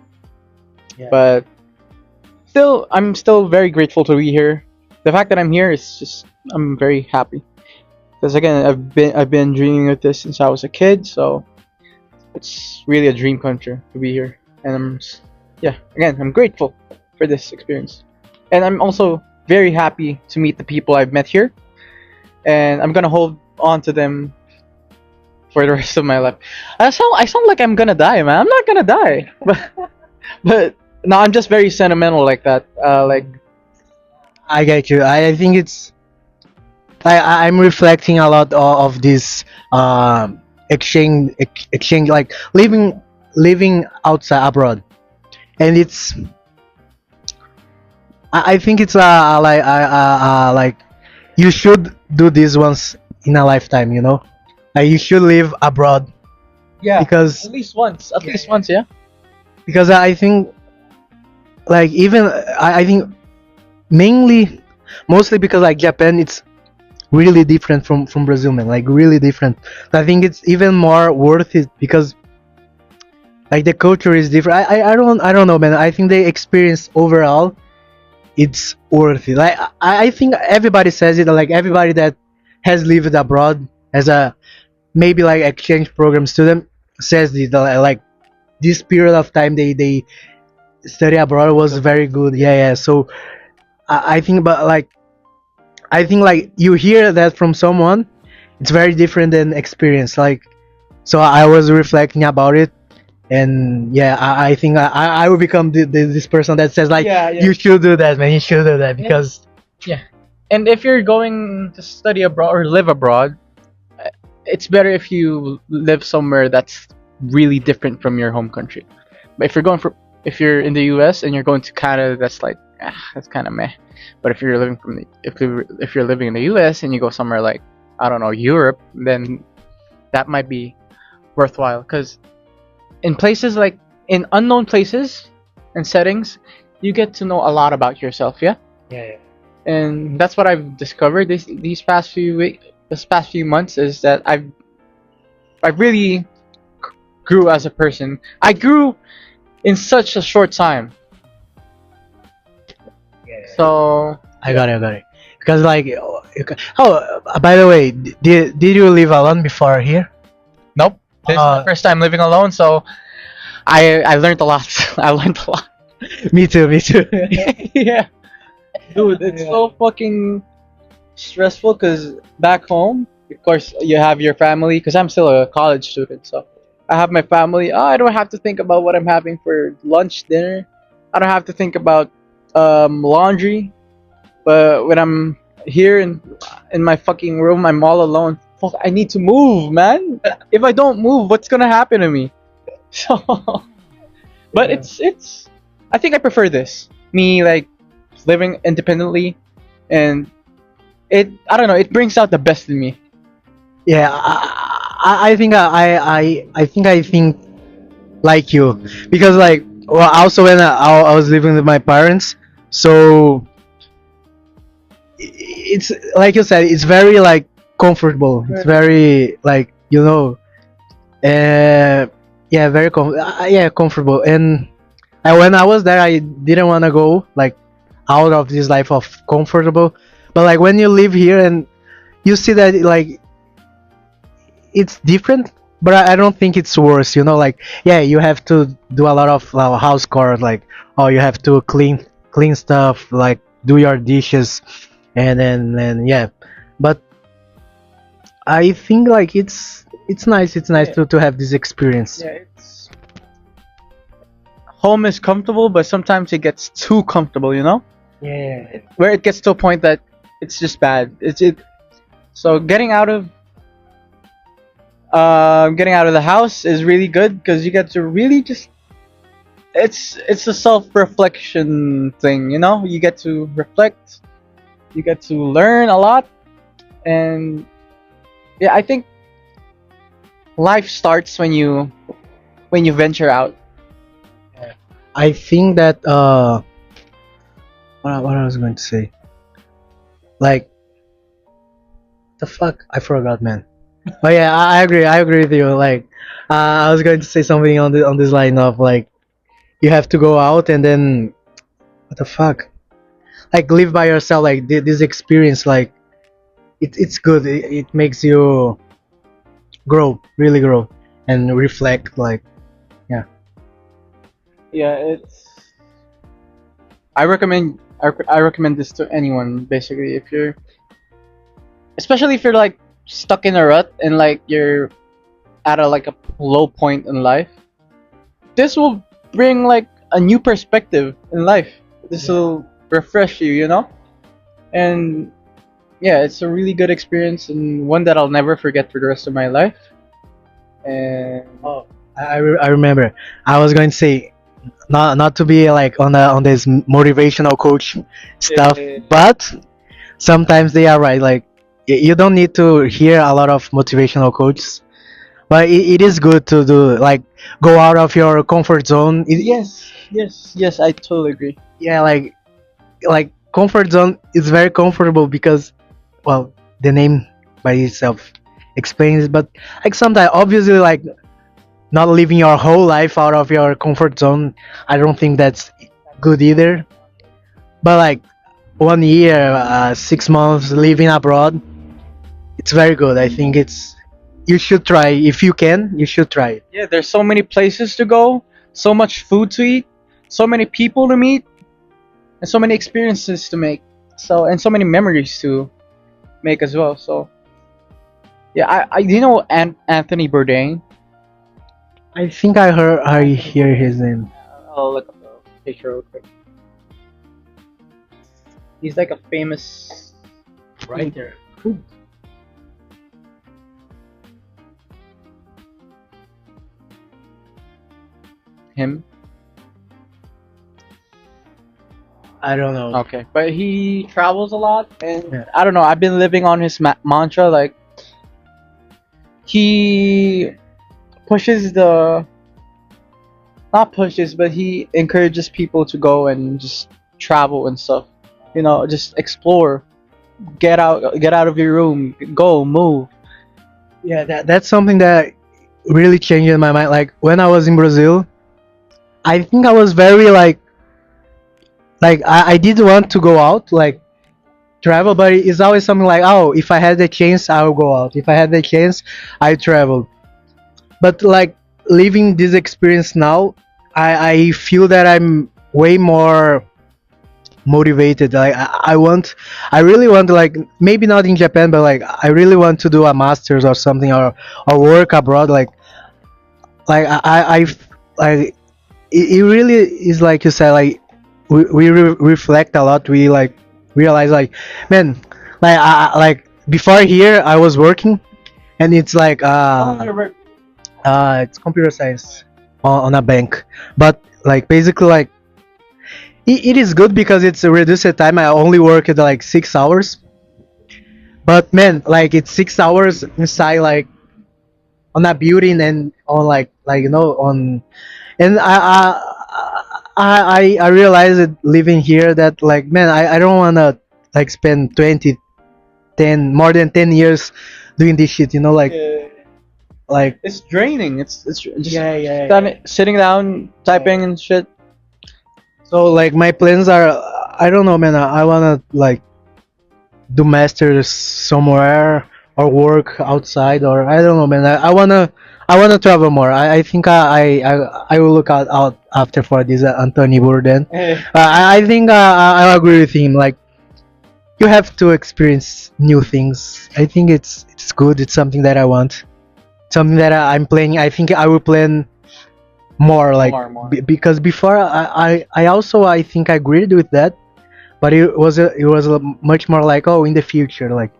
Yeah. but still, I'm still very grateful to be here. The fact that I'm here is just, I'm very happy. Because again, I've been dreaming of this since I was a kid, so it's really a dream come true to be here. And I'm grateful for this experience, and I'm also very happy to meet the people I've met here, and I'm gonna hold on to them for the rest of my life. I sound like I'm gonna die, man. I'm not gonna die, but no, I'm just very sentimental like that. Like I get you. I think it's I'm reflecting a lot of this exchange, like living outside abroad, and it's I think it's like you should do this once in a lifetime, like you should live abroad yeah, because at least once, yeah. because I think like even I think mainly mostly because like Japan, it's really different from Brazil, man. Like really different. I think it's even more worth it because like the culture is different. I don't know, man. I think the experience overall, it's worth it. Like I think everybody says it. Like everybody that has lived abroad as a maybe like exchange program student says this. Like this period of time they study abroad was very good. Yeah. So I think, but like I think like you hear that from someone, it's very different than experience. Like so I was reflecting about it, and yeah, I think I will become this person that says like, Yeah. you should do that, man. You should do that because And if you're going to study abroad or live abroad, it's better if you live somewhere that's really different from your home country. But if you're in the U.S. and you're going to Canada, that's like that's kind of meh. But if you're if you're living in the U.S. and you go somewhere like, I don't know, Europe, then that might be worthwhile. Because in places like in unknown places and settings, you get to know a lot about yourself. Yeah. yeah. and that's what I've discovered these past this past few months is that I really grew as a person. I grew in such a short time. So I got it, I got it. Because like, by the way, did you live alone before here? nope, this is my Uh, first time living alone. So I learned a lot. I learned a lot. me too, me too. Yeah, dude, it's so fucking stressful because back home, of course, you have your family. Because I'm still a college student, so I have my family. Oh, I don't have to think about what I'm having for lunch, dinner. I don't have to think about laundry. But when I'm here in my fucking room, I'm all alone. Fuck, I need to move, man. If I don't move, what's gonna happen to me? So, but Yeah. it's. I think I prefer this. Me like living independently, and I don't know. It brings out the best in me. Yeah, I think I think like you, because like, well, also when I was living with my parents, so it's like you said, it's very like comfortable. It's very like, yeah, very yeah, comfortable. And when I was there, I didn't want to go like out of this life of comfortable. But like when you live here and you see that like it's different, but I don't think it's worse. Like, yeah, you have to do a lot of house chores, like, oh, you have to clean stuff, like do your dishes, and then yeah. But I think like it's nice. It's nice Yeah. to have this experience. Yeah, it's home is comfortable, but sometimes it gets too comfortable. Yeah. Where it gets to a point that it's just bad. It. So getting out of the house is really good because you get to really just it's a self-reflection thing, you get to reflect, you get to learn a lot, and yeah, I think life starts when you venture out. I think that what I was going to say, like, the fuck, I forgot, man. Oh yeah, I agree with you. Like, I was going to say something on this line of like, you have to go out and then what the fuck, like live by yourself. Like this experience, like it's good. It makes you grow, really grow, and reflect. Like, yeah, Yeah, I recommend this to anyone basically, if you're especially if you're like stuck in a rut and like you're at a low point in life. This will bring like a new perspective in life. This will refresh you. And yeah, it's a really good experience and one that I'll never forget for the rest of my life. And oh, I remember. I was going to say, not to be like on this motivational coach stuff, yeah, but sometimes they are right. Like, you don't need to hear a lot of motivational coaches, but it is good to do, like, go out of your comfort zone. yes, I totally agree. Yeah, like comfort zone is very comfortable because, well, the name by itself explains it. But like sometimes, obviously, like not living your whole life out of your comfort zone, I don't think that's good either. But like 1 year, 6 months living abroad, it's very good. I think you should try. If you can, you should try it. Yeah, there's so many places to go, so much food to eat, so many people to meet, and so many experiences to make. And so many memories to make as well. So yeah, I do you know Anthony Bourdain? I think I hear his name. I'll look up the picture real quick. He's like a famous writer. Him. I don't know. Okay, but he travels a lot, and Yeah. I don't know. I've been living on his mantra. Like he pushes not pushes, but he encourages people to go and just travel and stuff. just explore, get out of your room, go move. Yeah, that's something that really changed in my mind. Like when I was in Brazil, I think I was very like I did want to go out, like travel, but it's always something like, oh, if I had the chance, I will go out. If I had the chance, I travel. But like living this experience now, I feel that I'm way more motivated. Like I really want to, like, maybe not in Japan, but like I really want to do a master's or something, or work abroad. Like it really is like you said, like we reflect a lot. We like realize like, man, like before here I was working, and it's like it's computer science on a bank, but like basically like it is good because it's a reduced time. I only work at like 6 hours, but man, like it's 6 hours inside, like on a building and on like on, and I realized it living here that like, man, I don't wanna like spend more than 10 years doing this shit, like like It's draining. It's just yeah. sitting down, typing and shit. So like my plans are, I don't know, man. I wanna like do masters somewhere or work outside, or I don't know, man. I wanna travel more. I think I will look out after for this Anthony Bourdain. I think I agree with him. Like you have to experience new things. I think it's good. It's something that I want. Something that I'm planning. I think I will plan more. Like More. because before I also I think I agreed with that, but it was much more like, oh, in the future, like,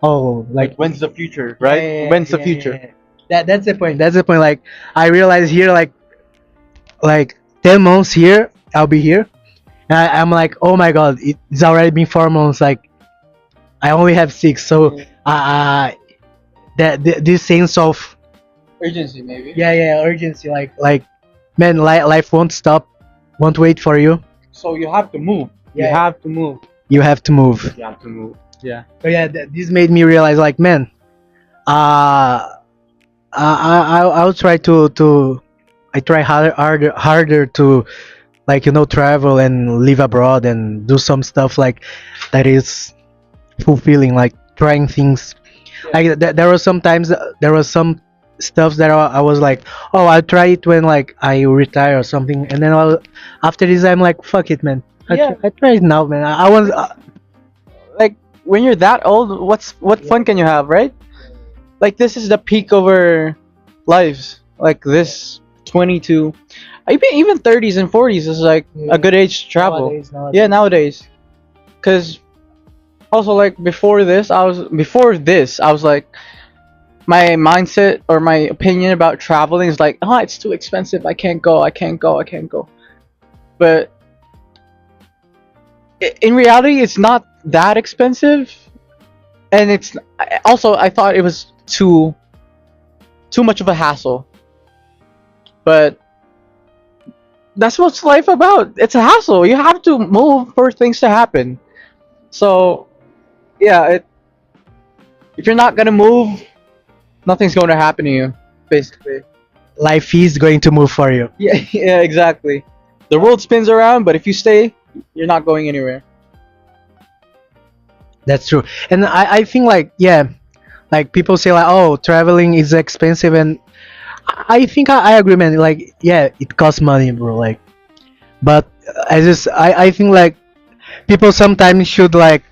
oh, like When's the future, right? When's the future? that's the point. That's the point. Like I realized here, like 10 months here, I'll be here. And I'm like, oh my god, it's already been 4 months. Like I only have six, so this sense of Urgency, maybe. yeah urgency, like man, life won't stop, won't wait for you. So you have to move. You Yeah. have to move. You have to move. You have to move. Yeah. So yeah, this made me realize, like, man, uh, I'll try to I try harder to, like, travel and live abroad and do some stuff like that is fulfilling, like trying things. Like there was sometimes there was some stuff that I was like, oh, I'll try it when like I retire or something, and then after this I'm like, fuck it, man. Yeah. I try it now, man. I want. Like when you're that old, what fun can you have, right? Like this is the peak of our lives. Like this 22, even 30s and 40s is like a good age to travel. Nowadays. Yeah, nowadays. Cause also like before this I was like, my mindset or my opinion about traveling is like, oh, it's too expensive. I can't go. I can't go. I can't go. But in reality, it's not that expensive, and it's also I thought it was too much of a hassle. But that's what's life about. It's a hassle. You have to move for things to happen. So yeah, if you're not gonna move, nothing's going to happen to you. Basically. Life is going to move for you. Yeah, yeah, exactly. The world spins around, but if you stay, you're not going anywhere. That's true. And I think, like, yeah, like people say like, oh, traveling is expensive, and I think I agree, man. Like, yeah, it costs money, bro. Like, but I think like people sometimes should like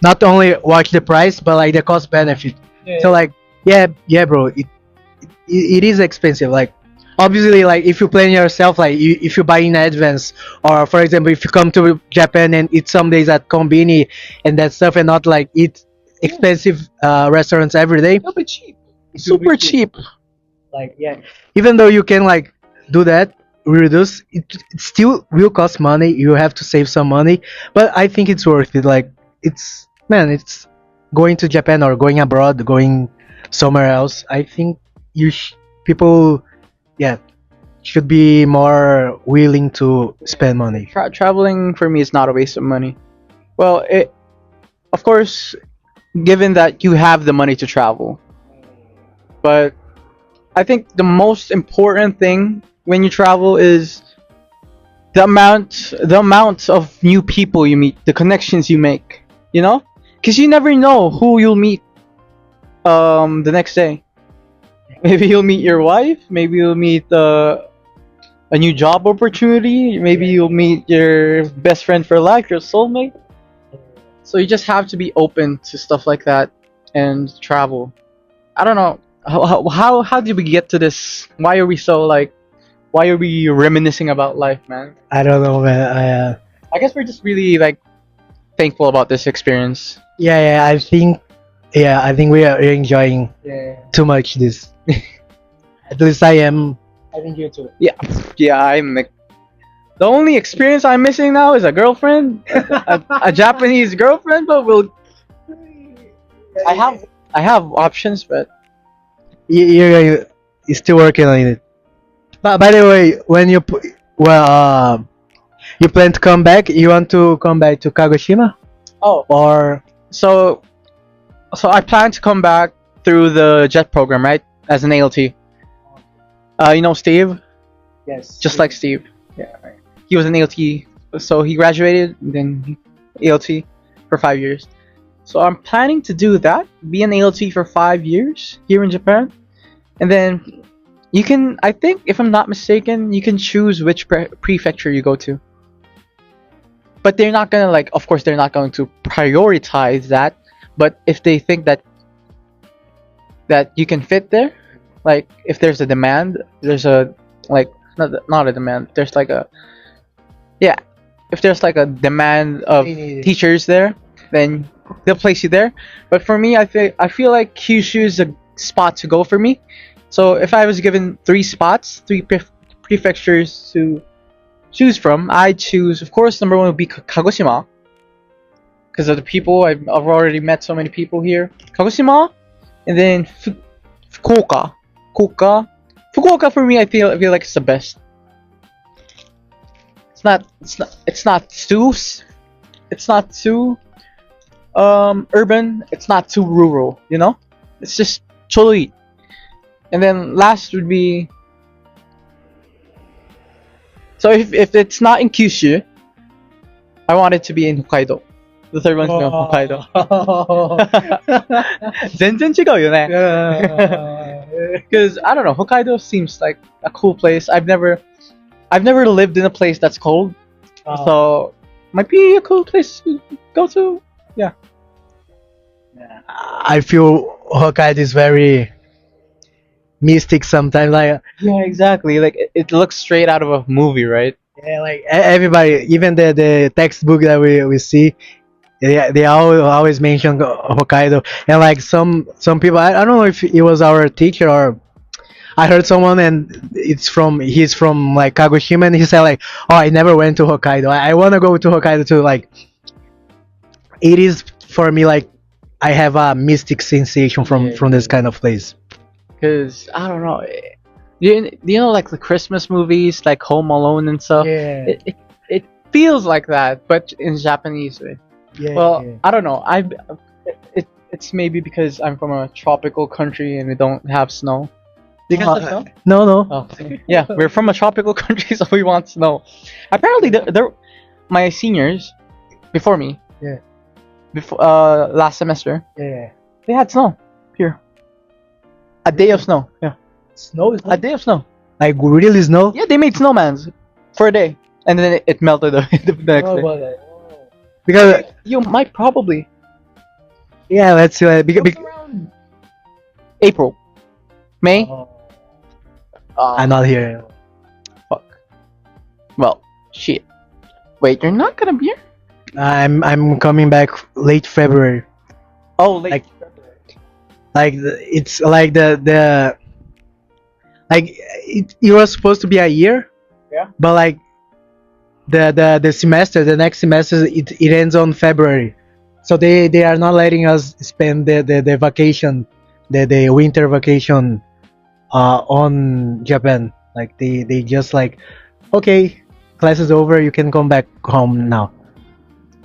not only watch the price but like the cost benefit. So like, yeah, bro, it is expensive. Like obviously, like if you plan yourself, like if you buy in advance, or for example, if you come to Japan and eat some days at kombini and that stuff, and not like eat expensive restaurants every day, It'll be cheap. it will be Super cheap. like, yeah, even though you can like do that, reduce it still will cost money. You have to save some money, but I think it's worth it. Like it's, man, it's going to Japan or going abroad, going somewhere else. I think people, yeah, should be more willing to spend money. Traveling for me is not a waste of money. Well, of course, given that you have the money to travel, but I think the most important thing when you travel is the amount of new people you meet, the connections you make. You know, because you never know who you'll meet the next day. Maybe you'll meet your wife. Maybe you'll meet a new job opportunity. Maybe you'll meet your best friend for life, your soulmate. So you just have to be open to stuff like that and travel. I don't know how did we get to this? Why are we so like? Why are we reminiscing about life, man? I don't know, man. I guess we're just really like thankful about this experience. Yeah, I think we are enjoying Yeah, too much this. At least I am. I think you too. yeah, yeah. The only experience I'm missing now is a girlfriend, a Japanese girlfriend. But I have options, but You're still working on it. But by the way, when well, you plan to come back? You want to come back to Kagoshima oh, or so I plan to come back through the JET program, right? As an ALT. You know Steve, yes? just like Steve. Yeah, right. He was an ALT, so he graduated, and then ALT for 5 years. So I'm planning to do that, be an ALT for 5 years here in Japan, and then you can. I think, if I'm not mistaken, you can choose which prefecture you go to. But they're not gonna like. Of course, they're not going to prioritize that. But if they think that you can fit there, like if there's a demand, there's a like not a demand. There's like a yeah. If there's like a demand of teachers there, then they'll place you there. But for me, I feel like Kyushu is a spot to go for me. So if I was given three spots, three prefectures to choose from, I'd choose. Of course, number one would be Kagoshima, because of the people. I've already met so many people here. Kagoshima, and then Fukuoka. Fukuoka for me, I feel like it's the best. It's not too urban. It's not too rural. You know, it's just totally. And then last would be, so if it's not in Kyushu, I want it to be in Hokkaido. The third one's in Hokkaido. 全然違うよね. Because I don't know, Hokkaido seems like a cool place. I've never lived in a place that's cold, so might be a cool place to go to. Yeah. I feel Hokkaido is very mystic sometimes. Like Yeah, exactly. Like it looks straight out of a movie, right? yeah, like everybody, even the textbook that we see, they always mention Hokkaido, and like some people, I don't know if it was our teacher or I heard someone, and he's from like Kagoshima, and he said like, oh, I never went to Hokkaido. I want to go to Hokkaido too. Like it is for me like I have a mystic sensation from this kind of place. Because I don't know. You know like the Christmas movies, like Home Alone and stuff. Yeah. It feels like that, but in Japanese way. Yeah, Well, yeah. I don't know. It's maybe because I'm from a tropical country and we don't have snow. Do you guys have snow? No. Oh, yeah, we're from a tropical country, so we want snow. Apparently, my seniors before me, Yeah. before last semester, Yeah. they had snow here. A day of snow. Yeah, Snow is a day of snow. like really snow. Yeah, they made snowmans for a day, and then it melted the next Oh, day. but, because You might probably yeah, let's see. Because, around April, May. I'm not here. Fuck. Well, shit. Wait, you're not gonna be here? I'm coming back late February. Oh, late. Like it's like the like it was supposed to be a year. Yeah. But like the semester, the next semester, it ends on February, so they are not letting us spend the vacation, the winter vacation, on Japan. Like they just like, okay, class is over, you can come back home now.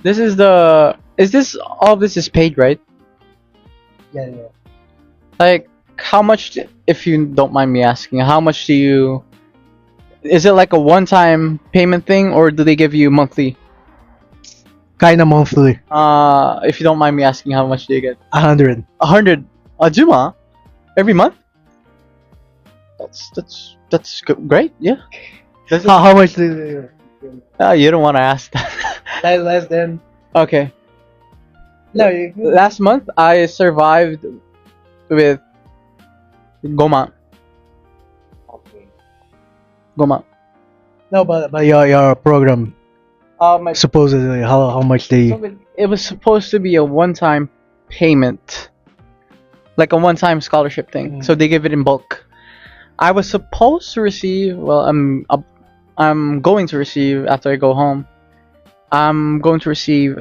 This is the. Is this all? This is paid, right? Yeah, yeah. Like, how much? If you don't mind me asking, how much do you? Is it like a one-time payment thing, or do they give you monthly? Kinda monthly. If you don't mind me asking, how much do you get? 100. 100 Juma every month. That's great. Yeah. That's How much do you don't want to ask that. less than? Okay. No, you, Last month I survived with Goma. Goma. no, but your program My supposedly how much they. So it was supposed to be a one-time payment, like a one-time scholarship thing. So they give it in bulk. I was supposed to receive. Well, I'm going to receive after I go home. I'm going to receive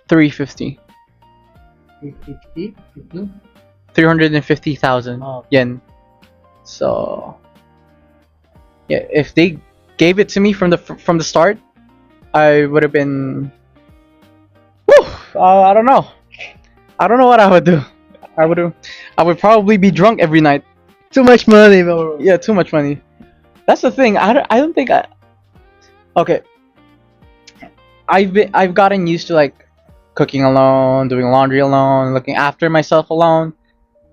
350, 50? 350,000 Oh. yen. So yeah, if they gave it to me from the start, I would have been. Whew, I don't know. I don't know what I would do. I would probably be drunk every night. Too much money, bro. Yeah, too much money. That's the thing. I don't think I. Okay. I've gotten used to like cooking alone, doing laundry alone, looking after myself alone.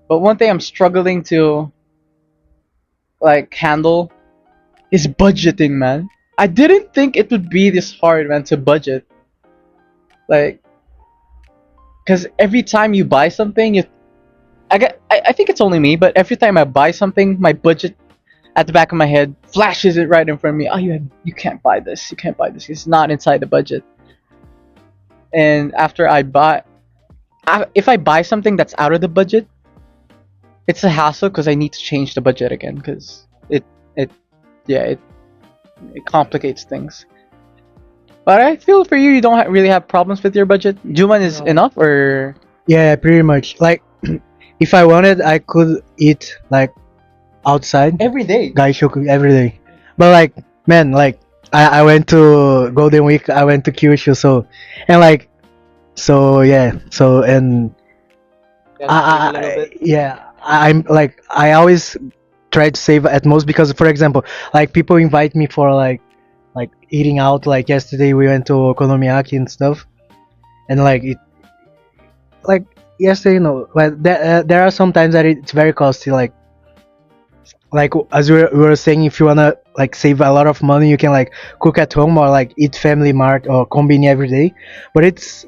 But one thing I'm struggling to like handle is budgeting, man. I didn't think it would be this hard, man, to budget. Like, cause every time you buy something, I think it's only me, but every time I buy something, my budget at the back of my head flashes it right in front of me. Oh, you can't buy this. You can't buy this. It's not inside the budget. And after if I buy something that's out of the budget, it's a hassle because I need to change the budget again because it yeah it complicates things. But I feel for you, you don't really have problems with your budget. Juman is No. enough, or Yeah, pretty much. Like, if I wanted, I could eat like outside. every day. Gaishoku every day. But like, man, like I went to Golden Week. I went to Kyushu. So and like, so yeah. So and yeah, I'm like I always try to save at most because, for example, like people invite me for like eating out. Like yesterday we went to okonomiyaki and stuff, and like it like yesterday, but there are some times that it's very costly. Like as we were saying, if you wanna like save a lot of money, you can like cook at home or like eat family mart or combini every day, but it's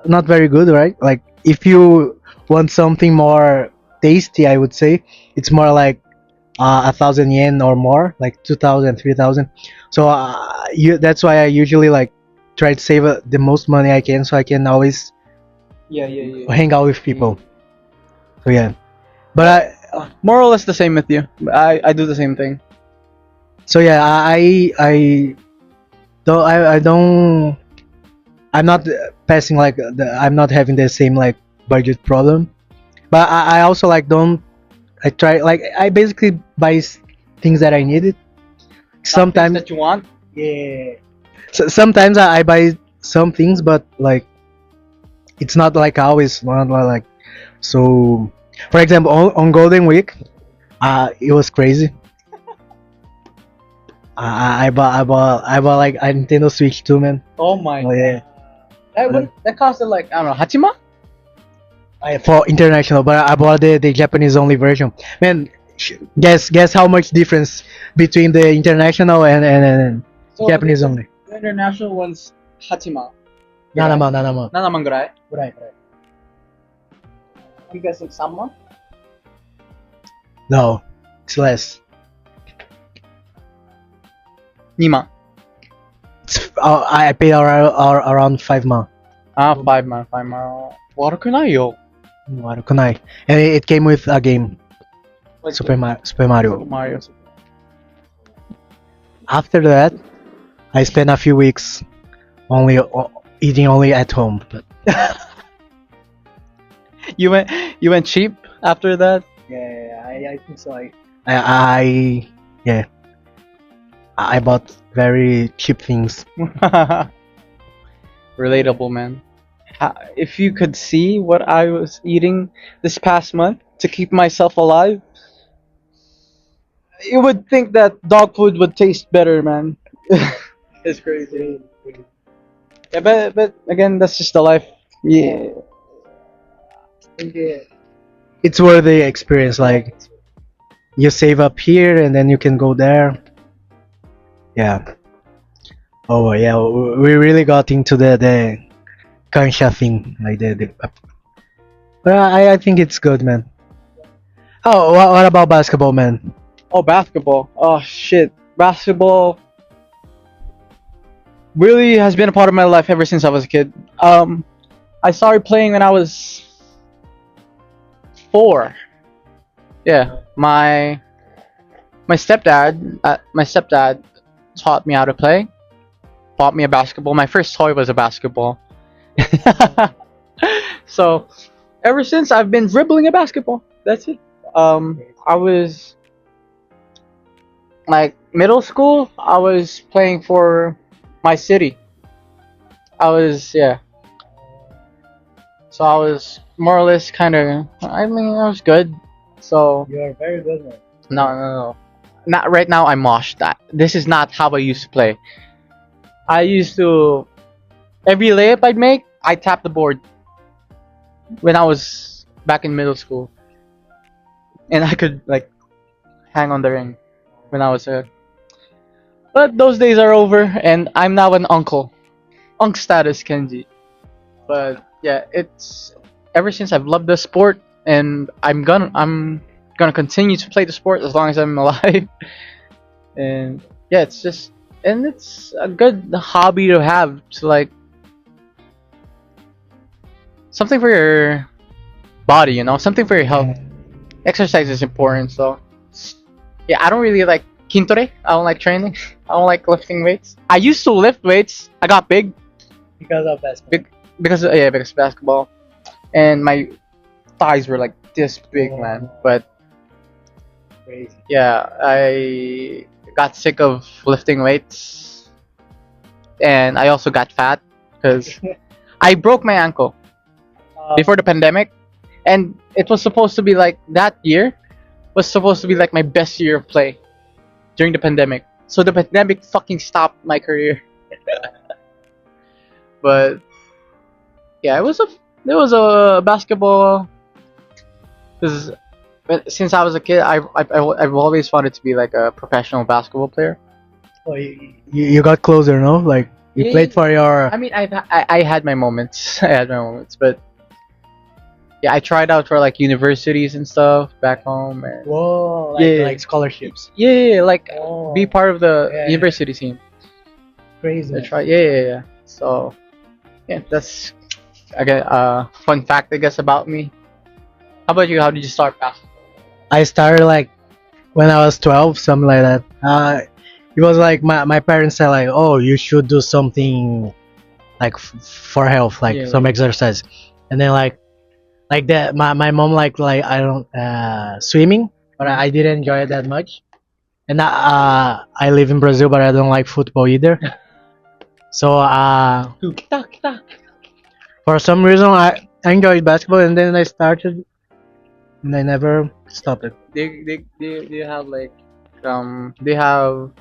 not very good, right? Like if you want something more tasty, I would say it's more like 1,000 yen or more, like 2,000, 3,000. So that's why I usually like try to save the most money I can, so I can always Yeah. hang out with people. So yeah, but More or less the same with you. I do the same thing. so yeah, I don't. I'm not passing like I'm not having the same like budget problem, but I also like don't. I try like I basically buy things that I needed. Sometimes that you want. yeah. So, sometimes I buy some things, but like it's not like I always want like so. For example, on Golden Week, it was crazy. I bought like a Nintendo Switch 2, man. Oh my Oh, yeah. That costed like, I don't know, Hachima? For international, but I bought the Japanese only version. Man, guess how much difference between the international and Japanese only. The international one's Hachima. Nanama. 7万ぐらい Right. I'm guessing 3万 No, it's less. 2万 I paid around 5 months. 5万5万悪くないよ And it came with a game, Super Mario. Mario. After that, I spent a few weeks only eating only at home. But You went cheap after that? yeah, I think so. I bought very cheap things. Relatable, man. If you could see what I was eating this past month to keep myself alive, you would think that dog food would taste better, man. It's crazy. Yeah, but again, that's just the life. Yeah. It's worth the experience. Like you save up here and then you can go there. Yeah. Oh yeah, we really got into the Kansha thing, like the. But I think it's good, man. Oh, what about basketball, man? Oh, basketball. Oh shit, basketball really has been a part of my life ever since I was a kid. I started playing when I was 4. Yeah, my stepdad taught me how to play. Bought me a basketball. My first toy was a basketball. So ever since I've been dribbling a basketball. That's it. I was like middle school. I was playing for my city. I was yeah. So I was more or less kind of. I mean, I was good. So You are very good, man. no. Not right now. I'm washed. That this is not how I used to play. I used to every layup I'd make, I tap the board when I was back in middle school, and I could like hang on the ring when I was a. But those days are over, and I'm now an uncle, unk status Kenji. But yeah, it's ever since I've loved the sport, and I'm gonna continue to play the sport as long as I'm alive. And yeah, it's just and it's a good hobby to have to like something for your body, something for your health. Exercise is important, so yeah, I don't really like kintore. I don't like training. I don't like lifting weights. I used to lift weights. I got big Because of basketball. because of basketball, and my thighs were like this big, man. But Crazy. yeah, I got sick of lifting weights, and I also got fat because I broke my ankle before the pandemic, and it was supposed to be like that year was supposed to be like my best year of play during the pandemic. So the pandemic fucking stopped my career. But yeah, it was a basketball because since I was a kid, I've always wanted to be like a professional basketball player. Oh, you got closer, no? Like you Yeah, played for your. I mean, I had my moments. I had my moments, but yeah, I tried out for like universities and stuff back home, and Whoa, Yeah. scholarships. yeah, like Oh, be part of the Yeah. university team. crazy. I tried, yeah. So yeah, that's again fun fact I guess about me. How about you? How did you start basketball? I started like when I was 12, something like that. It was like my parents said like, oh, you should do something like for health, like Yeah, some yeah. exercise, and then like that. My mom like I don't swimming, but I didn't enjoy it that much. And I live in Brazil, but I don't like football either. So for some reason I enjoyed basketball, and then I started, and I never stopped it. They have like they have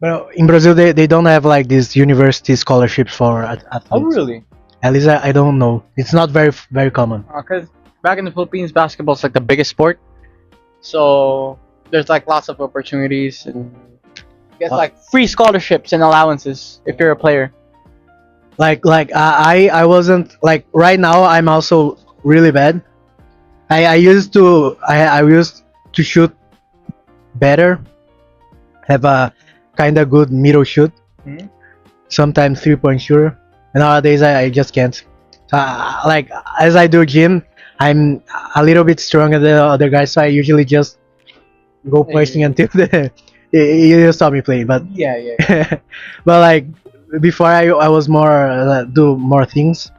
But in Brazil, they don't have like these university scholarships for athletes. really? At least I don't know. It's not very common. Because back in the Philippines, basketball is like the biggest sport, so there's like lots of opportunities and get like free scholarships and allowances if you're a player. Like I wasn't like right now. I'm also really bad. I used to shoot better, have a kind of good middle shoot, Mhm. sometimes 3 point shooter. And nowadays I just can't. Like as I do gym, I'm a little bit stronger than the other guys, so I usually just go pushing until the you saw me play. But Yeah. but like before I was more do more things.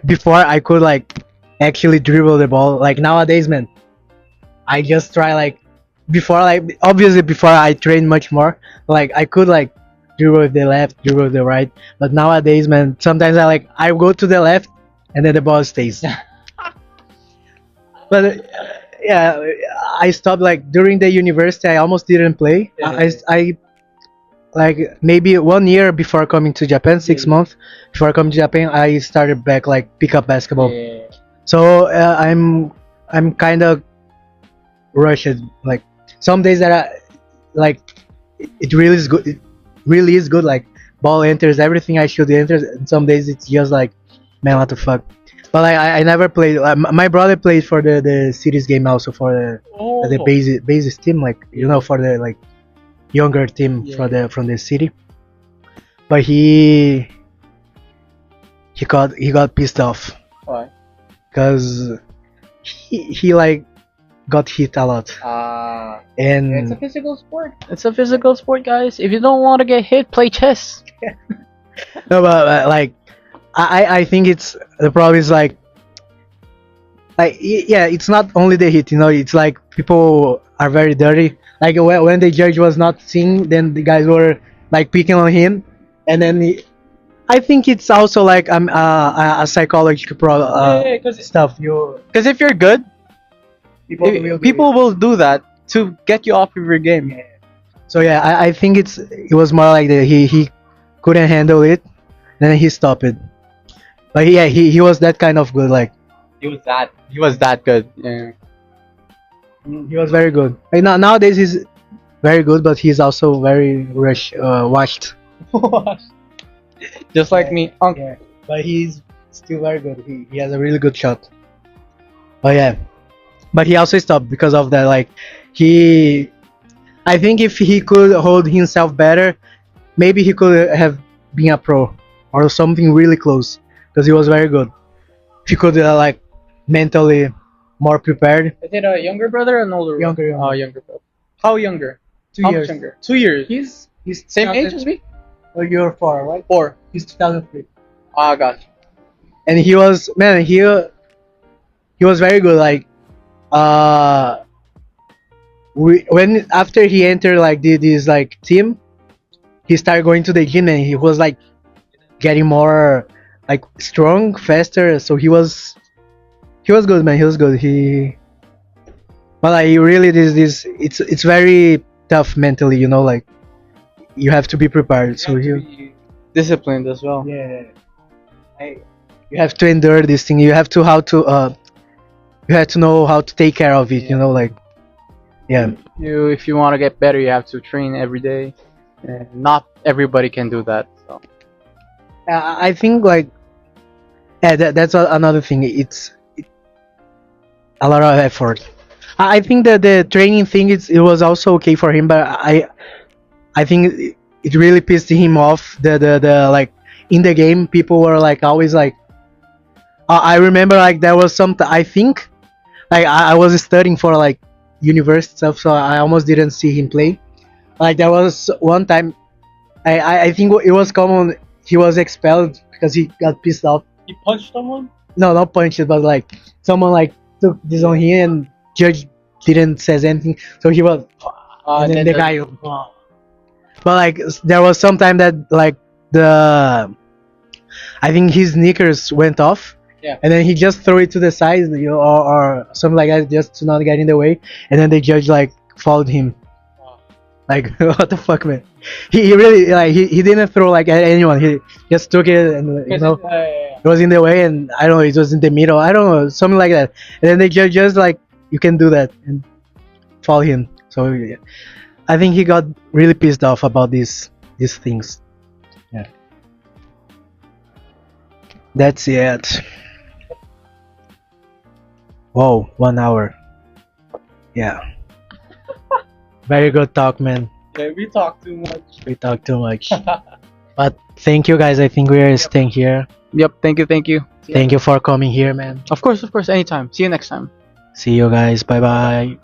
Before I could like actually dribble the ball. Like nowadays, man, I just try like before, like obviously before I train much more. Like I could like dribble with the left, dribble with the right. But nowadays, man, sometimes I go to the left, and then the ball stays. But yeah, I stopped like during the university. I almost didn't play. I like maybe 1 year before coming to Japan, 6 months before coming to Japan, I started back like pick up basketball. Yeah. So I'm kind of rushed. Like some days that it really is good. It really is good. Like ball enters, everything I should enters. And some days it's just like, man, what the fuck. But I never played. My brother played for the city's game also for the basis team, like for the like younger team Yeah. for the from the city. But he got pissed off Why? because he like got hit a lot and It's a physical sport. It's a physical sport, guys. If you don't want to get hit, play chess. no, but like I think it's the problem is like yeah, it's not only the hit, it's like people are very dirty. Like when the judge was not seeing, then the guys were like picking on him, and then I think it's also like a psychological stuff. Because if you're good, people will do that to get you off of your game. So yeah, I think it was more like he couldn't handle it, then he stopped it. But yeah, he was that kind of good. Like He was that good. Yeah. he was very good. Like, nowadays he's very good, but he's also very washed. Just like me. Yeah, but he's still very good. He has a really good shot. But yeah, but he also stopped because of that. Like I think if he could hold himself better, maybe he could have been a pro or something really close. Because he was very good. If he could like mentally more prepared. Is it a younger brother or an older? Younger. Oh, younger brother. How younger? 2 How years. much younger? 2 years. He's Same age as me. Or you're 4, right? 4. He's 2003. Ah, gotcha. And he was he was very good. Like when after he entered like this like team, he started going to the gym and he was like getting more like strong, faster. So he was good, man. He was good. But like he really this it's very tough mentally, like you have to be prepared. So Disciplined as well. yeah, you have to endure this thing. You have to you have to know how to take care of it. Like yeah. If you want to get better, you have to train every day. And not everybody can do that. So. I think like yeah, that's another thing. It's a lot of effort. I think that the training thing it was also okay for him, but I think it really pissed him off. The like in the game, people were like always like. I remember like there was some. I think like I was studying for like university stuff, so I almost didn't see him play. Like there was one time, I think it was common. He was expelled because he got pissed off. He punched someone? No, not punched, but like someone like took this on him and judge didn't says anything, so he was. And then the guy. But like there was some time that like I think his sneakers went off. Yeah. And then he just threw it to the side, or something like that, just to not get in the way. And then the judge like followed him. Like what the fuck, man? He really like he didn't throw like at anyone. He just took it and it was in the way, and I don't know, it was in the middle. I don't know, something like that. And then the judge just like, you can do that and follow him. So yeah. I think he got really pissed off about these things. Yeah. That's it. Whoa, 1 hour. Yeah. Very good talk, man. Yeah, we talk too much. We talk too much. But thank you guys. I think we are staying here. Yep, thank you. Thank you for coming here, man. Of course, anytime. See you next time. See you guys. Bye bye.